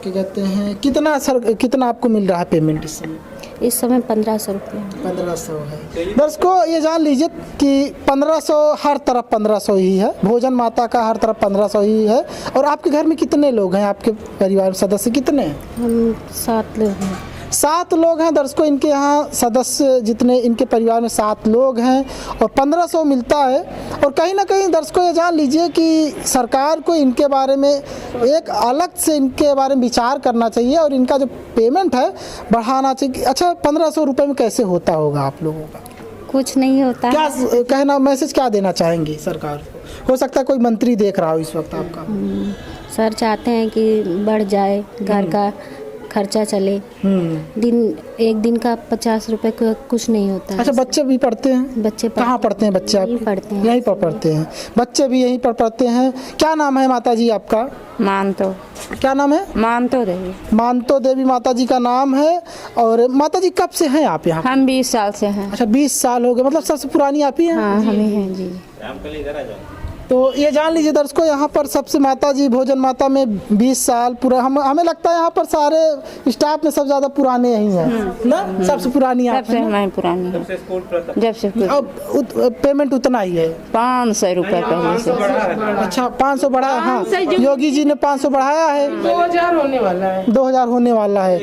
क्या कहते हैं कितना आपको मिल रहा है पेमेंट इस समय? इस समय 1500 रुपये। 1500 है। दर्शकों ये जान लीजिए कि 1500 हर तरफ 1500 ही है, भोजन माता का हर तरफ 1500 ही है। और आपके घर में कितने लोग हैं, आपके परिवार सदस्य कितने हैं? हम 7 लोग हैं। 7 लोग हैं दर्शकों, इनके यहाँ सदस्य जितने इनके परिवार में 7 लोग हैं और 1500 मिलता है। और कहीं ना कहीं दर्शकों ये जान लीजिए कि सरकार को इनके बारे में एक अलग से इनके बारे में विचार करना चाहिए और इनका जो पेमेंट है बढ़ाना चाहिए। अच्छा 1500 रुपये में कैसे होता होगा आप लोगों का? कुछ नहीं होता क्या है। कहना मैसेज क्या देना चाहेंगे सरकार को? हो सकता है कोई मंत्री देख रहा हो इस वक्त आपका। सर चाहते हैं कि बढ़ जाए, घर का खर्चा चले। एक दिन का 50 रुपए का कुछ नहीं होता है। अच्छा बच्चे भी पढ़ते हैं? बच्चे कहाँ पढ़ते हैं बच्चे? यहीं पढ़ते हैं। यहीं पर पढ़ते हैं बच्चे भी, यहीं पर पढ़ते हैं। क्या नाम है माता जी आपका? मानतो क्या नाम है? मानतो देवी। मानतो देवी माता जी का नाम है। और माता जी कब से हैं आप यहाँ? हम 20 साल से हैं। अच्छा 20 साल हो गए, मतलब सबसे पुरानी आप ही हैं? हाँ हम ही हैं जी। तो ये जान लीजिए दर्शकों यहाँ पर सबसे माता जी भोजन माता में 20 साल पूरा हमें लगता है यहाँ पर सारे स्टाफ में सबसे ज़्यादा पुराने यही हैं ना? सबसे पुरानी आप सबसे हैं ना? हमारी पुरानी है। जब से अब पेमेंट उतना ही है 500 रुपए पहले से। अच्छा 500 बढ़ा, हाँ योगी जी ने 500 बढ़ाया है। 2000 होने वाला है। 2000 होने वाला है।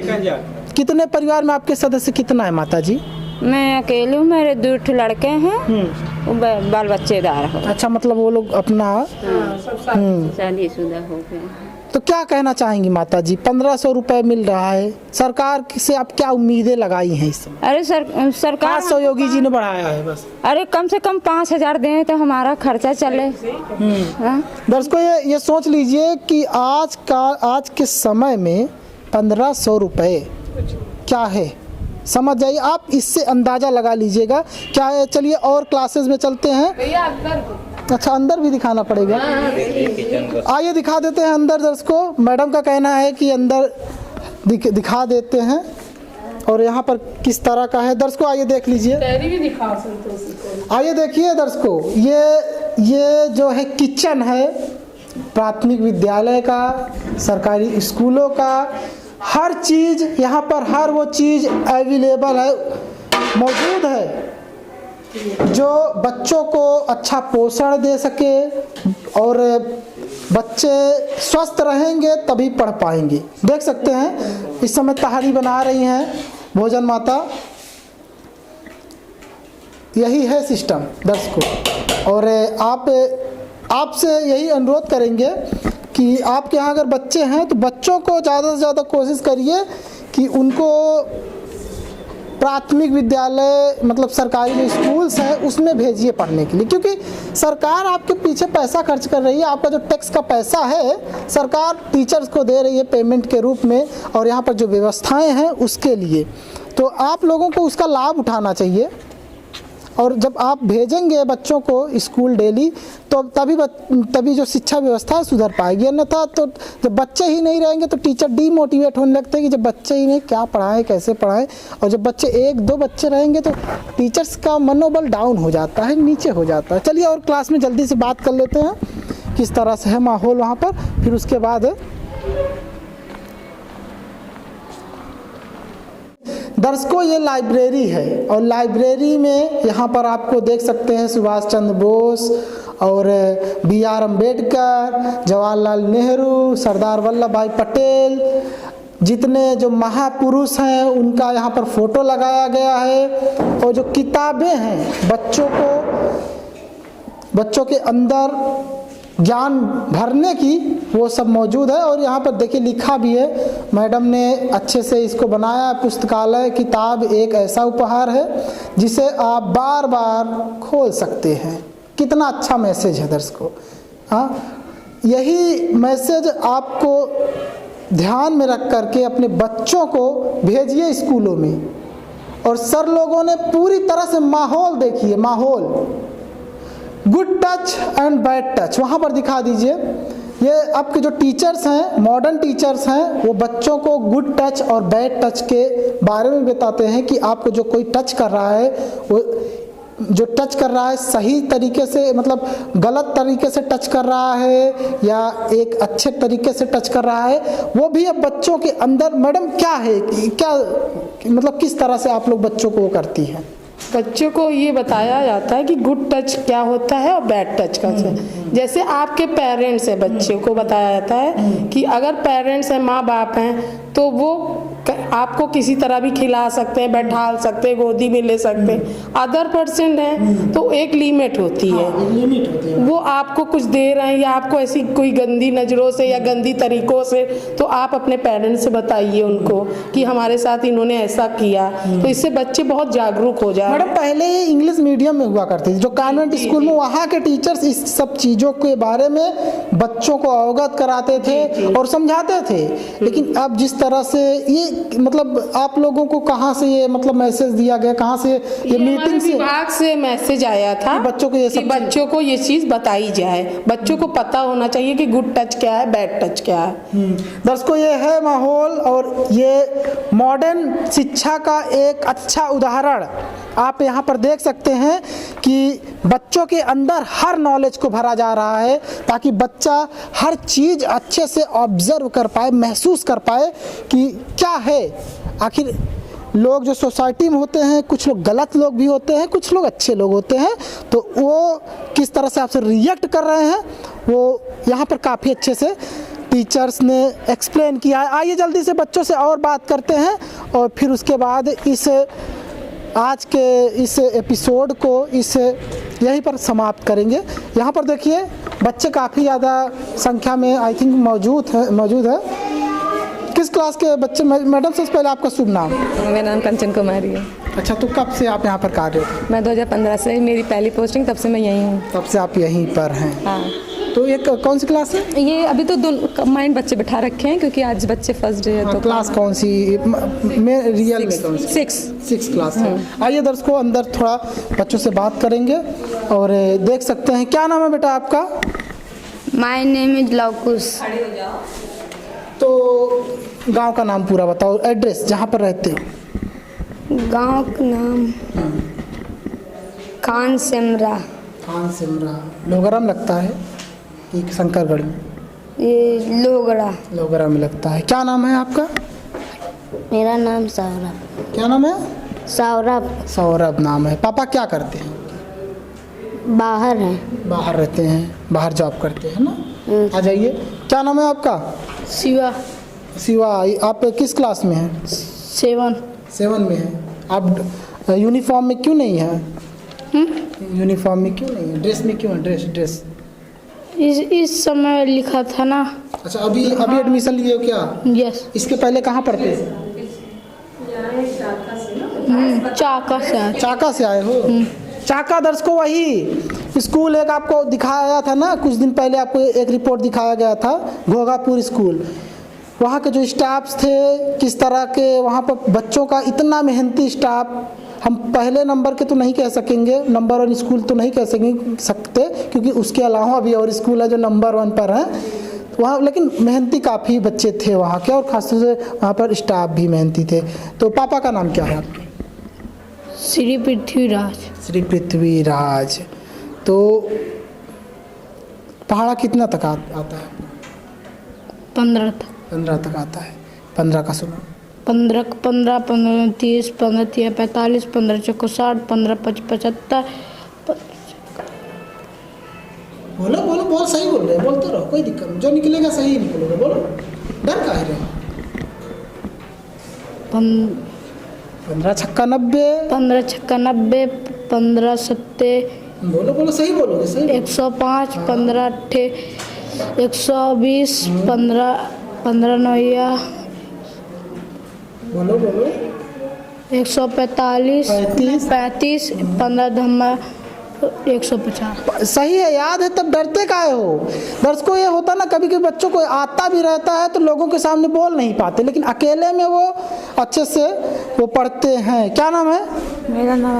कितने परिवार में आपके सदस्य कितना है माता जी? मैं अकेली हूँ, मेरे 2 लड़के हैं, बाल बच्चेदार हो। अच्छा मतलब वो लोग अपना शादीशुदा हो गए। तो क्या कहना चाहेंगी माता जी? 1500 रुपए मिल रहा है, सरकार से आप क्या उम्मीदें लगाई हैं इस समय? अरे सरकार 500 योगी जी ने बढ़ाया है बस। अरे कम से कम 5000 दें तो हमारा खर्चा चले। हाँ? दर्शकों ये सोच लीजिए कि आज के समय में 1500 रुपए क्या है, समझ जाइए आप, इससे अंदाजा लगा लीजिएगा क्या है। चलिए और क्लासेस में चलते हैं। अच्छा अंदर भी दिखाना पड़ेगा, आइए दिखा देते हैं अंदर। दर्शकों मैडम का कहना है कि अंदर दिखा देते हैं और यहाँ पर किस तरह का है। दर्शकों आइए देख लीजिए, आइए देखिए दर्शकों, ये जो है किचन है प्राथमिक विद्यालय का, सरकारी स्कूलों का, हर चीज़ यहाँ पर, हर वो चीज़ अवेलेबल है, मौजूद है जो बच्चों को अच्छा पोषण दे सके और बच्चे स्वस्थ रहेंगे तभी पढ़ पाएंगे। देख सकते हैं इस समय तहारी बना रही हैं भोजन माता, यही है सिस्टम दर्शकों। और आपसे यही अनुरोध करेंगे कि आपके यहाँ अगर बच्चे हैं तो बच्चों को ज़्यादा से ज़्यादा कोशिश करिए कि उनको प्राथमिक विद्यालय मतलब सरकारी जो स्कूल्स हैं उसमें भेजिए पढ़ने के लिए, क्योंकि सरकार आपके पीछे पैसा खर्च कर रही है। आपका जो टैक्स का पैसा है सरकार टीचर्स को दे रही है पेमेंट के रूप में, और यहाँ पर जो व्यवस्थाएं हैं उसके लिए, तो आप लोगों को उसका लाभ उठाना चाहिए। और जब आप भेजेंगे बच्चों को स्कूल डेली तो तभी जो शिक्षा व्यवस्था है सुधर पाएगी, अन्यथा तो जब बच्चे ही नहीं रहेंगे तो टीचर डीमोटिवेट होने लगते हैं कि जब बच्चे ही नहीं क्या पढ़ाएं कैसे पढ़ाएं। और जब बच्चे 1-2 बच्चे रहेंगे तो टीचर्स का मनोबल डाउन हो जाता है, नीचे हो जाता है। चलिए और क्लास में जल्दी से बात कर लेते हैं किस तरह से है माहौल वहाँ पर, फिर उसके बाद दर्शकों ये लाइब्रेरी है और लाइब्रेरी में यहाँ पर आपको देख सकते हैं सुभाष चंद्र बोस और BR अम्बेडकर, जवाहरलाल नेहरू, सरदार वल्लभ भाई पटेल, जितने जो महापुरुष हैं उनका यहाँ पर फोटो लगाया गया है। और जो किताबें हैं बच्चों के अंदर ज्ञान भरने की वो सब मौजूद है। और यहाँ पर देखिए लिखा भी है, मैडम ने अच्छे से इसको बनाया। पुस्तकालय किताब एक ऐसा उपहार है जिसे आप बार बार खोल सकते हैं। कितना अच्छा मैसेज है दर्शकों। हाँ यही मैसेज आपको ध्यान में रख करके अपने बच्चों को भेजिए स्कूलों में। और सर लोगों ने पूरी तरह से माहौल देखिए, माहौल good touch and bad touch वहाँ पर दिखा दीजिए। ये आपके जो टीचर्स हैं, मॉडर्न टीचर्स हैं, वो बच्चों को गुड टच और बैड टच के बारे में बताते हैं कि आपको जो कोई टच कर रहा है वो जो टच कर रहा है सही तरीके से, मतलब गलत तरीके से टच कर रहा है या एक अच्छे तरीके से टच कर रहा है, वो भी अब बच्चों के अंदर मैडम क्या है, क्या मतलब किस तरह से आप लोग बच्चों को वो करती है? बच्चों को ये बताया जाता है कि गुड टच क्या होता है और बैड टच का है। जैसे आपके पेरेंट्स हैं, बच्चों को बताया जाता है कि अगर पेरेंट्स हैं, माँ बाप हैं, तो वो आपको किसी तरह भी खिला सकते हैं, बैठा सकते हैं, गोदी में ले सकते हैं। अदर पर्सन है तो एक लिमिट होती है, वो आपको कुछ दे रहे हैं या आपको ऐसी कोई गंदी नज़रों से या गंदी तरीक़ों से, तो आप अपने पेरेंट्स से बताइए उनको कि हमारे साथ इन्होंने ऐसा किया, तो इससे बच्चे बहुत जागरूक हो जाए। मैडम पहले ये इंग्लिश मीडियम में हुआ करती थी, जो कॉन्वेंट स्कूल में, वहाँ के टीचर्स इस सब चीज़ों के बारे में बच्चों को अवगत कराते थे और समझाते थे। लेकिन अब जिस तरह से ये मतलब आप लोगों को कहाँ से ये मतलब मैसेज दिया गया, कहाँ से ये मीटिंग से, विभाग से मैसेज आया था बच्चों को ये सब, बच्चों को ये चीज़ बताई जाए। बच्चों को पता होना चाहिए कि गुड टच क्या है, बैड टच क्या है। दर्शकों ये है माहौल और ये मॉडर्न शिक्षा का एक अच्छा उदाहरण आप यहाँ पर देख सकते हैं कि बच्चों के अंदर हर नॉलेज को भरा जा रहा है ताकि बच्चा हर चीज़ अच्छे से ऑब्जर्व कर पाए, महसूस कर पाए कि क्या है। आखिर लोग जो सोसाइटी में होते हैं, कुछ लोग गलत लोग भी होते हैं, कुछ लोग अच्छे लोग होते हैं, तो वो किस तरह से आपसे रिएक्ट कर रहे हैं वो यहाँ पर काफ़ी अच्छे से टीचर्स ने एक्सप्लेन किया है। आइए जल्दी से बच्चों से और बात करते हैं और फिर उसके बाद इस आज के इस एपिसोड को यहीं पर समाप्त करेंगे। यहाँ पर देखिए बच्चे काफ़ी ज़्यादा संख्या में आई थिंक मौजूद है। किस क्लास के बच्चे? मैडम सबसे पहले आपका शुभ नाम? मेरा नाम कंचन कुमारी है। अच्छा, तो कब से आप यहाँ पर कार्य हो? मैं 2015 से, मेरी पहली पोस्टिंग, तब से मैं यहीं हूँ। तब से आप यहीं पर हैं? हाँ। तो ये कौन सी क्लास है? ये अभी तो कंबाइंड बच्चे बिठा रखे हैं क्योंकि आज बच्चे फर्स्ट डे है। हाँ, तो क्लास कौन सी में रियल में कौन सी? 6 क्लास है। आइए दर्शकों अंदर थोड़ा बच्चों से बात करेंगे और देख सकते हैं। क्या नाम है बेटा आपका? My name is Lavkush. तो गांव का नाम पूरा बताओ, एड्रेस जहाँ पर रहते हो। गांव का नाम खान सिमरा। खान सिमरा लोगरा में लगता है कि शंकरगढ़ में? ये लोगरा में लगता है। क्या नाम है आपका? मेरा नाम सौरभ। क्या नाम है? सौरभ नाम है। पापा क्या करते हैं? बाहर हैं। बाहर रहते हैं, बाहर जॉब करते हैं ना। आ जाइए। क्या नाम है आपका? शिवा। आप किस क्लास में हैं? 7 में हैं। आप यूनिफॉर्म में क्यों नहीं है? यूनिफॉर्म में क्यों नहीं है? ड्रेस में क्यों है? ड्रेस इस समय लिखा था ना। अच्छा, अभी एडमिशन लिए हो क्या? यस। इसके पहले कहाँ पढ़ते? चाका से आए हो? चाका दर्शकों वही स्कूल एक आपको दिखाया था ना, कुछ दिन पहले आपको एक रिपोर्ट दिखाया गया था, घोघापुर स्कूल। वहाँ के जो स्टाफ्स थे, किस तरह के वहाँ पर बच्चों का इतना मेहनती स्टाफ, हम पहले नंबर के तो नहीं कह सकेंगे, नंबर 1 स्कूल तो नहीं कह सकते क्योंकि उसके अलावा भी और स्कूल है जो नंबर 1 पर हैं वहाँ, लेकिन मेहनती काफ़ी बच्चे थे वहाँ के और खासतौर से वहाँ पर स्टाफ भी मेहनती थे। तो पापा का नाम क्या है आपके? श्री पृथ्वीराज। तो पहाड़ा कितना तक आता है? 15 तक आता है। 15 का सुनो। 15 30 15 45 15 चौको 60 15 75। बोलो सही बोल रहे हैं, बोलते रहो, कोई दिक्कत नहीं, जो निकलेगा सही निकलेगा, बोलो, डर काहे रहे? 15 छक्का 90। 15 छक्का 90 15 सत्ते। बोलो सही बोलोगे, सही 105 15 अट्ठे 120 15 नौया। बोलो 145 35 15 धम्मा 150। सही है, याद है, तब डरते काहे हो? दर्शकों ये होता ना, कभी कभी बच्चों को आता भी रहता है तो लोगों के सामने बोल नहीं पाते, लेकिन अकेले में वो अच्छे से वो पढ़ते हैं। क्या नाम है? मेरा नाम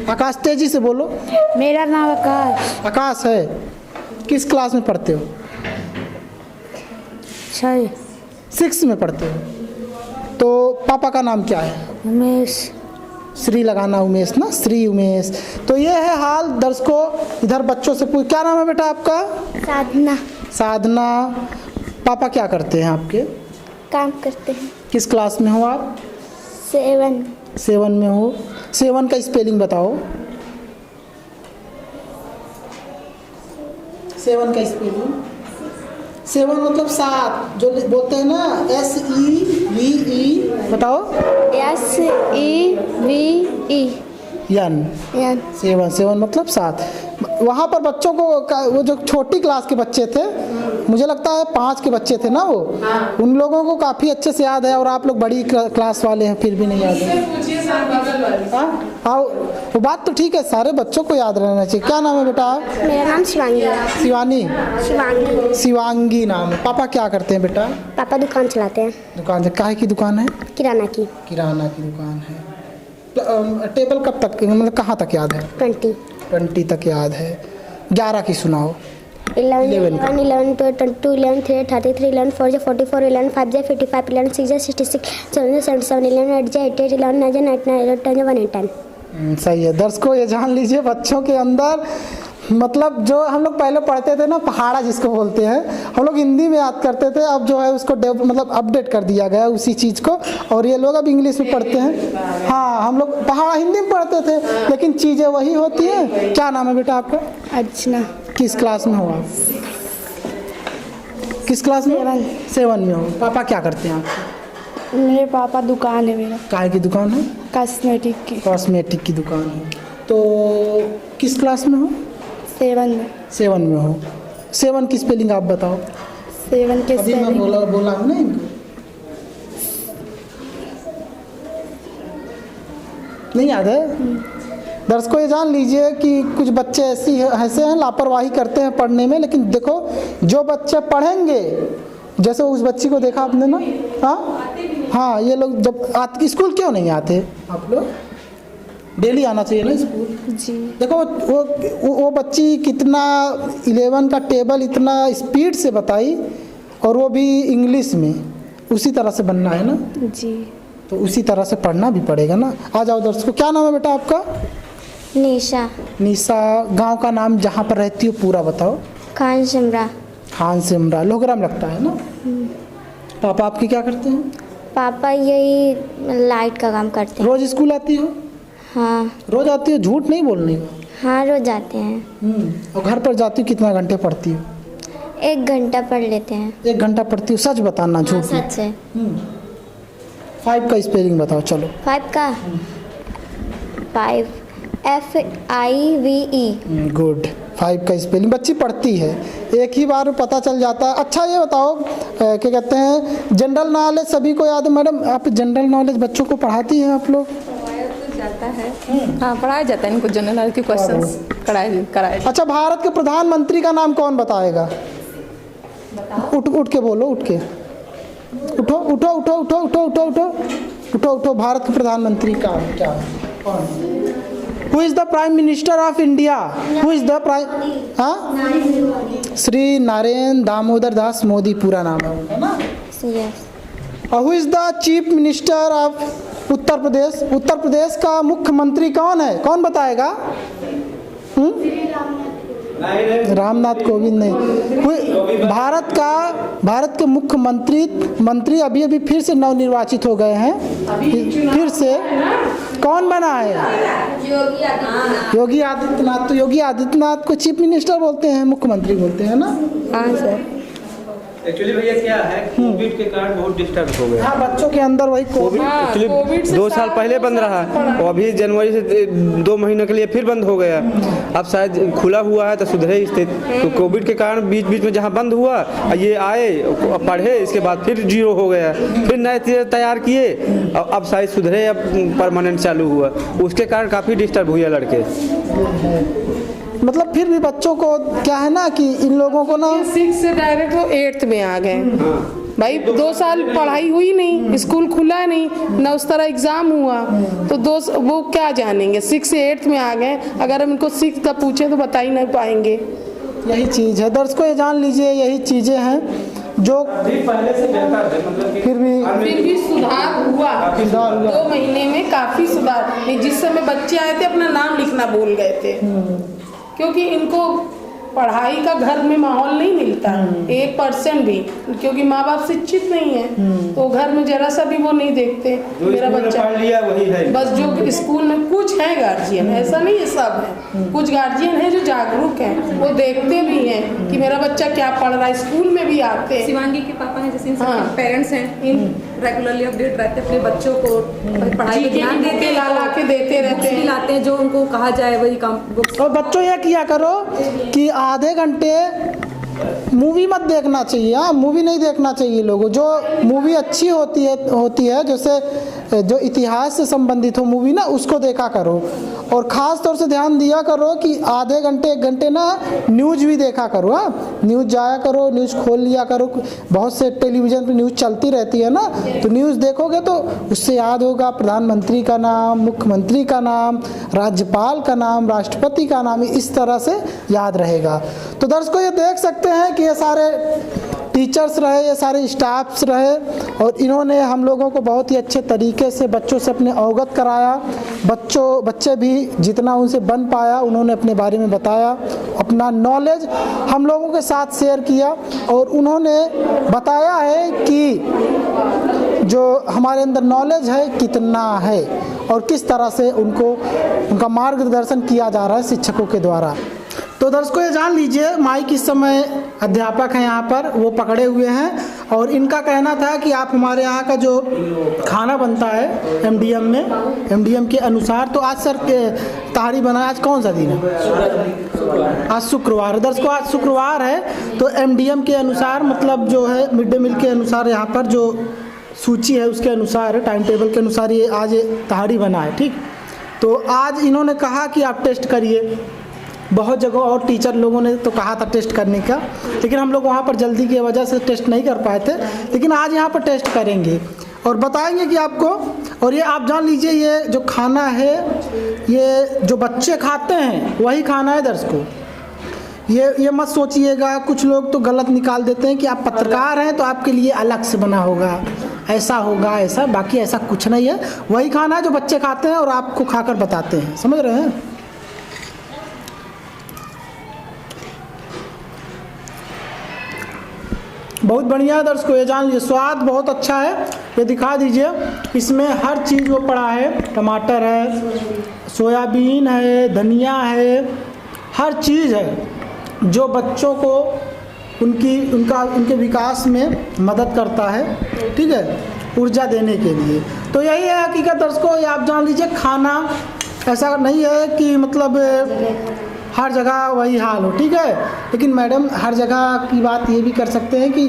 आकाश। तेजी से बोलो। मेरा नाम आकाश है। किस क्लास में पढ़ते हो? 6 में पढ़ते हो। तो पापा का नाम क्या है? श्री लगाना उमेश ना, श्री उमेश। तो ये है हाल दर्शकों, इधर बच्चों से पूछ, क्या नाम है बेटा आपका? साधना। साधना। पापा क्या करते हैं आपके? काम करते हैं। किस क्लास में हो आप? 7। 7 में हो। 7 का स्पेलिंग बताओ। 7 का स्पेलिंग। 7 मतलब 7, जो बोलते हैं ना SEVE, बताओ। SEVE। यन। 7 मतलब 7। वहाँ पर बच्चों को वो जो छोटी क्लास के बच्चे थे, मुझे लगता है 5 के बच्चे थे ना वो, उन लोगों को काफ़ी अच्छे से याद है, और आप लोग बड़ी क्लास वाले हैं फिर भी नहीं याद है। हाँ, वो बात तो ठीक है, सारे बच्चों को याद रहना चाहिए। क्या नाम है बेटा आप? मेरा नाम शिवांगी है। शिवानी। शिवांगी। शिवांगी नाम है। पापा क्या करते हैं बेटा? पापा दुकान चलाते हैं। दुकान से काहे की दुकान है? किराना की। किराना की दुकान है। टेबल कब तक, मतलब कहाँ तक याद है? 20 तक याद है। 11 की सुनाओ। 11, 11, 22, 11, 3, 33, 11, 4, 44, 11, 5, 55, 11, 6, 66, 7, 77, 11, 8, 88, 11, 9, 99, 10, 110। सही है। दर्शकों ये जान लीजिए, बच्चों के अंदर मतलब जो हम लोग पहले पढ़ते थे ना, पहाड़ा जिसको बोलते हैं, हम लोग हिंदी में याद करते थे, अब जो है उसको मतलब अपडेट कर दिया गया उसी चीज़ को, और ये लोग अब इंग्लिश में पढ़ते हैं। हाँ, हम लोग पहाड़ा हिंदी में पढ़ते थे, लेकिन चीज़ें वही होती हैं। क्या नाम है बेटा आपका? अर्चना। किस क्लास में हो आप? किस क्लास में? 7 में हो। पापा क्या करते हैं आप? मेरे पापा दुकान है मेरा। काय की दुकान है? कॉस्मेटिक की। कॉस्मेटिक की दुकान है। तो किस क्लास में हो? 7 में। 7 में हो। 7 की स्पेलिंग आप बताओ। 7 के अभी मैं बोला हूँ ना इनको, नहीं याद है? दर्शकों ये जान लीजिए कि कुछ बच्चे ऐसे हैं लापरवाही करते हैं पढ़ने में, लेकिन देखो जो बच्चे पढ़ेंगे, जैसे उस बच्ची को देखा आपने ना, हाँ, ये लोग जब स्कूल क्यों नहीं आते आप लोग? डेली आना चाहिए ना स्कूल जी। देखो वो बच्ची कितना 11 का टेबल इतना स्पीड से बताई, और वो भी इंग्लिश में। उसी तरह से बनना है ना जी, तो उसी तरह से पढ़ना भी पड़ेगा ना। आ जाओ दर्शकों, क्या नाम है बेटा आपका? निशा। निशा। गांव का नाम जहाँ पर रहती हो पूरा बताओ। खान सिमरा। खान सिमरा, लोहगरा में लगता है ना। पापा आपके क्या करते हैं? पापा यही लाइट का काम करते हैं। रोज स्कूल आती हो? हाँ। रोज आती हो, झूठ नहीं बोलने का। हाँ, रोज आते हैं। और घर पर जाती हो कितना घंटे पढ़ती हो? 1 घंटा पढ़ लेते हैं। 1 घंटा पढ़ती हो? सच बताना, झूठ नहीं। सच है। 5 का स्पेलिंग बताओ चलो। 5 का 5 FIVE। गुड। 5 का स्पेलिंग बच्ची पढ़ती है, एक ही बार पता चल जाता है। अच्छा ये बताओ, क्या कहते हैं, जनरल नॉलेज सभी को याद है? मैडम आप जनरल नॉलेज बच्चों को पढ़ाती हैं आप लोग? जाता है। हाँ, पढ़ाया जाता है इनको, जनरल नॉलेज के क्वेश्चंस कराए। अच्छा, भारत के प्रधानमंत्री का नाम कौन बताएगा? उठ के बोलो, उठ के उठो उठो उठो उठो उठो उठो उठो उठो उठो। भारत के प्रधानमंत्री का क्या कौन? Who is the prime minister of India? Who is the prime? हाँ, श्री नरेंद्र दामोदर दास मोदी पूरा नाम है उनका ना। Yes. Who is the chief minister of Uttar Pradesh? Uttar Pradesh का मुख्यमंत्री कौन है? कौन बताएगा? रामनाथ कोविंद नहीं। भारत के मुख्यमंत्री अभी फिर से नवनिर्वाचित हो गए हैं। फिर से कौन बना है? योगी आदित्यनाथ। तो योगी आदित्यनाथ को चीफ मिनिस्टर बोलते हैं, मुख्यमंत्री बोलते हैं ना। हाँ सर। एक्चुअली भैया क्या है, कोविड के कारण बहुत डिस्टर्ब हो गया। हाँ, बच्चों के अंदर वही कोविड एक्चुअली 2 साल पहले बंद रहा, और अभी जनवरी से 2 महीने के लिए फिर बंद हो गया। अब शायद खुला हुआ है तो सुधरे स्थित। तो कोविड के कारण बीच में जहाँ बंद हुआ, ये आए पढ़े, इसके बाद फिर 0 हो गया, फिर नए तैयार किए, अब शायद सुधरे, अब परमानेंट चालू हुआ। उसके कारण काफ़ी डिस्टर्ब हुआ लड़के। मतलब फिर भी बच्चों को क्या है ना कि इन लोगों को ना 6 से डायरेक्ट वो 8th में आ गए। भाई 2 साल पढ़ाई हुई नहीं, स्कूल खुला नहीं ना, उस तरह एग्जाम हुआ, तो वो क्या जानेंगे? 6 से 8th में आ गए। अगर हम इनको 6 का पूछे तो बता ही नहीं पाएंगे। यही चीज़ है दर्शकों, ये जान लीजिए, यही चीज़ें हैं। जो पहले से बेहतर है, मतलब फिर भी सुधार हुआ 2 महीने में, काफी सुधार। जिस समय बच्चे आए थे अपना नाम लिखना भूल गए थे, क्योंकि इनको पढ़ाई का घर में माहौल नहीं मिलता 1% भी, क्योंकि माँ बाप शिक्षित नहीं है, तो घर में जरा सा भी वो नहीं देखते मेरा बच्चा पढ़ लिया वही है। बस जो स्कूल में कुछ है गार्जियन, ऐसा नहीं है सब है, कुछ गार्जियन है जो जागरूक हैं, वो देखते भी हैं कि मेरा बच्चा क्या पढ़ रहा है, स्कूल में भी आते हैं। शिवांगी के पापा हैं, जैसे इन सबके हाँ। पेरेंट्स हैं, इन रेगुलरली अपडेट रहते हैं अपने बच्चों को, पढ़ाई पे ध्यान देते हैं, ला के देते रहते हैं, लाते हैं जो उनको कहा जाए वही काम बुक्स। और बच्चों ये किया करो कि आधे घंटे मूवी मत देखना चाहिए। हाँ, मूवी नहीं देखना चाहिए लोगों। जो मूवी अच्छी होती है जैसे जो इतिहास से संबंधित हो मूवी ना, उसको देखा करो। और ख़ास तौर से ध्यान दिया करो कि आधे घंटे 1 घंटे ना न्यूज़ भी देखा करो। हाँ, न्यूज़ जाया करो, न्यूज़ खोल लिया करो। बहुत से टेलीविज़न पे न्यूज़ चलती रहती है ना, तो न्यूज़ देखोगे तो उससे याद होगा प्रधानमंत्री का नाम, मुख्यमंत्री का नाम, राज्यपाल का नाम, राष्ट्रपति का नाम, इस तरह से याद रहेगा। तो दर्शकों ये देख सकते हैं कि ये सारे टीचर्स रहे, ये सारे स्टाफ्स रहे, और इन्होंने हम लोगों को बहुत ही अच्छे तरीके से बच्चों से अपने अवगत कराया। बच्चे भी जितना उनसे बन पाया उन्होंने अपने बारे में बताया, अपना नॉलेज हम लोगों के साथ शेयर किया, और उन्होंने बताया है कि जो हमारे अंदर नॉलेज है कितना है और किस तरह से उनका मार्गदर्शन किया जा रहा है शिक्षकों के द्वारा। तो दर्शकों ये जान लीजिए, माइक इस समय अध्यापक हैं यहाँ पर, वो पकड़े हुए हैं, और इनका कहना था कि आप हमारे यहाँ का जो खाना बनता है एमडीएम में, एमडीएम के अनुसार, तो आज सर तहारी बना, आज कौन सा दिन है? आज शुक्रवार। दर्शकों आज शुक्रवार है, तो एमडीएम के अनुसार, मतलब जो है मिड डे मील के अनुसार, यहाँ पर जो सूची है उसके अनुसार, टाइम टेबल के अनुसार ये आज तहारी बना है। ठीक, तो आज इन्होंने कहा कि आप टेस्ट करिए। बहुत जगह और टीचर लोगों ने तो कहा था टेस्ट करने का, लेकिन हम लोग वहाँ पर जल्दी की वजह से टेस्ट नहीं कर पाए थे, लेकिन आज यहाँ पर टेस्ट करेंगे और बताएंगे कि आपको। और ये आप जान लीजिए, ये जो खाना है, ये जो बच्चे खाते हैं वही खाना है दर्शकों। ये मत सोचिएगा, कुछ लोग तो गलत निकाल देते हैं कि आप पत्रकार हैं तो आपके लिए अलग से बना होगा, ऐसा होगा, ऐसा, बाकी ऐसा कुछ नहीं है। वही खाना है जो बच्चे खाते हैं और आपको खाकर बताते हैं, समझ रहे हैं। बहुत बढ़िया है दर्शकों, ये जान लीजिए, स्वाद बहुत अच्छा है। ये दिखा दीजिए, इसमें हर चीज़ वो पड़ा है, टमाटर है, सोयाबीन है, धनिया है, हर चीज़ है जो बच्चों को उनके विकास में मदद करता है। ठीक है, ऊर्जा देने के लिए। तो यही है हकीकत दर्शकों, ये आप जान लीजिए। खाना ऐसा नहीं है कि मतलब हर जगह वही हाल हो, ठीक है, लेकिन मैडम हर जगह की बात ये भी कर सकते हैं कि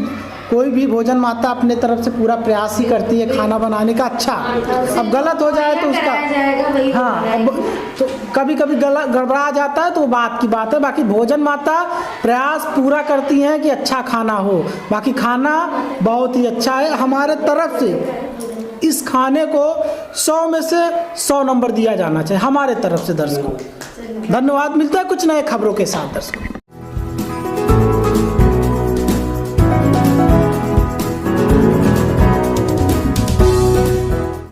कोई भी भोजन माता अपने तरफ से पूरा प्रयास ही करती है खाना बनाने का अच्छा। अब गलत हो जाए तो उसका, हाँ, अब तो कभी कभी गड़बड़ा जाता है तो बात की बात है। बाकी भोजन माता प्रयास पूरा करती हैं कि अच्छा खाना हो। बाकी खाना बहुत ही अच्छा है हमारे तरफ से। इस खाने को 100 में से 100 नंबर दिया जाना चाहिए हमारे तरफ से दर्शकों। धन्यवाद। मिलता है कुछ नए खबरों के साथ दर्शकों।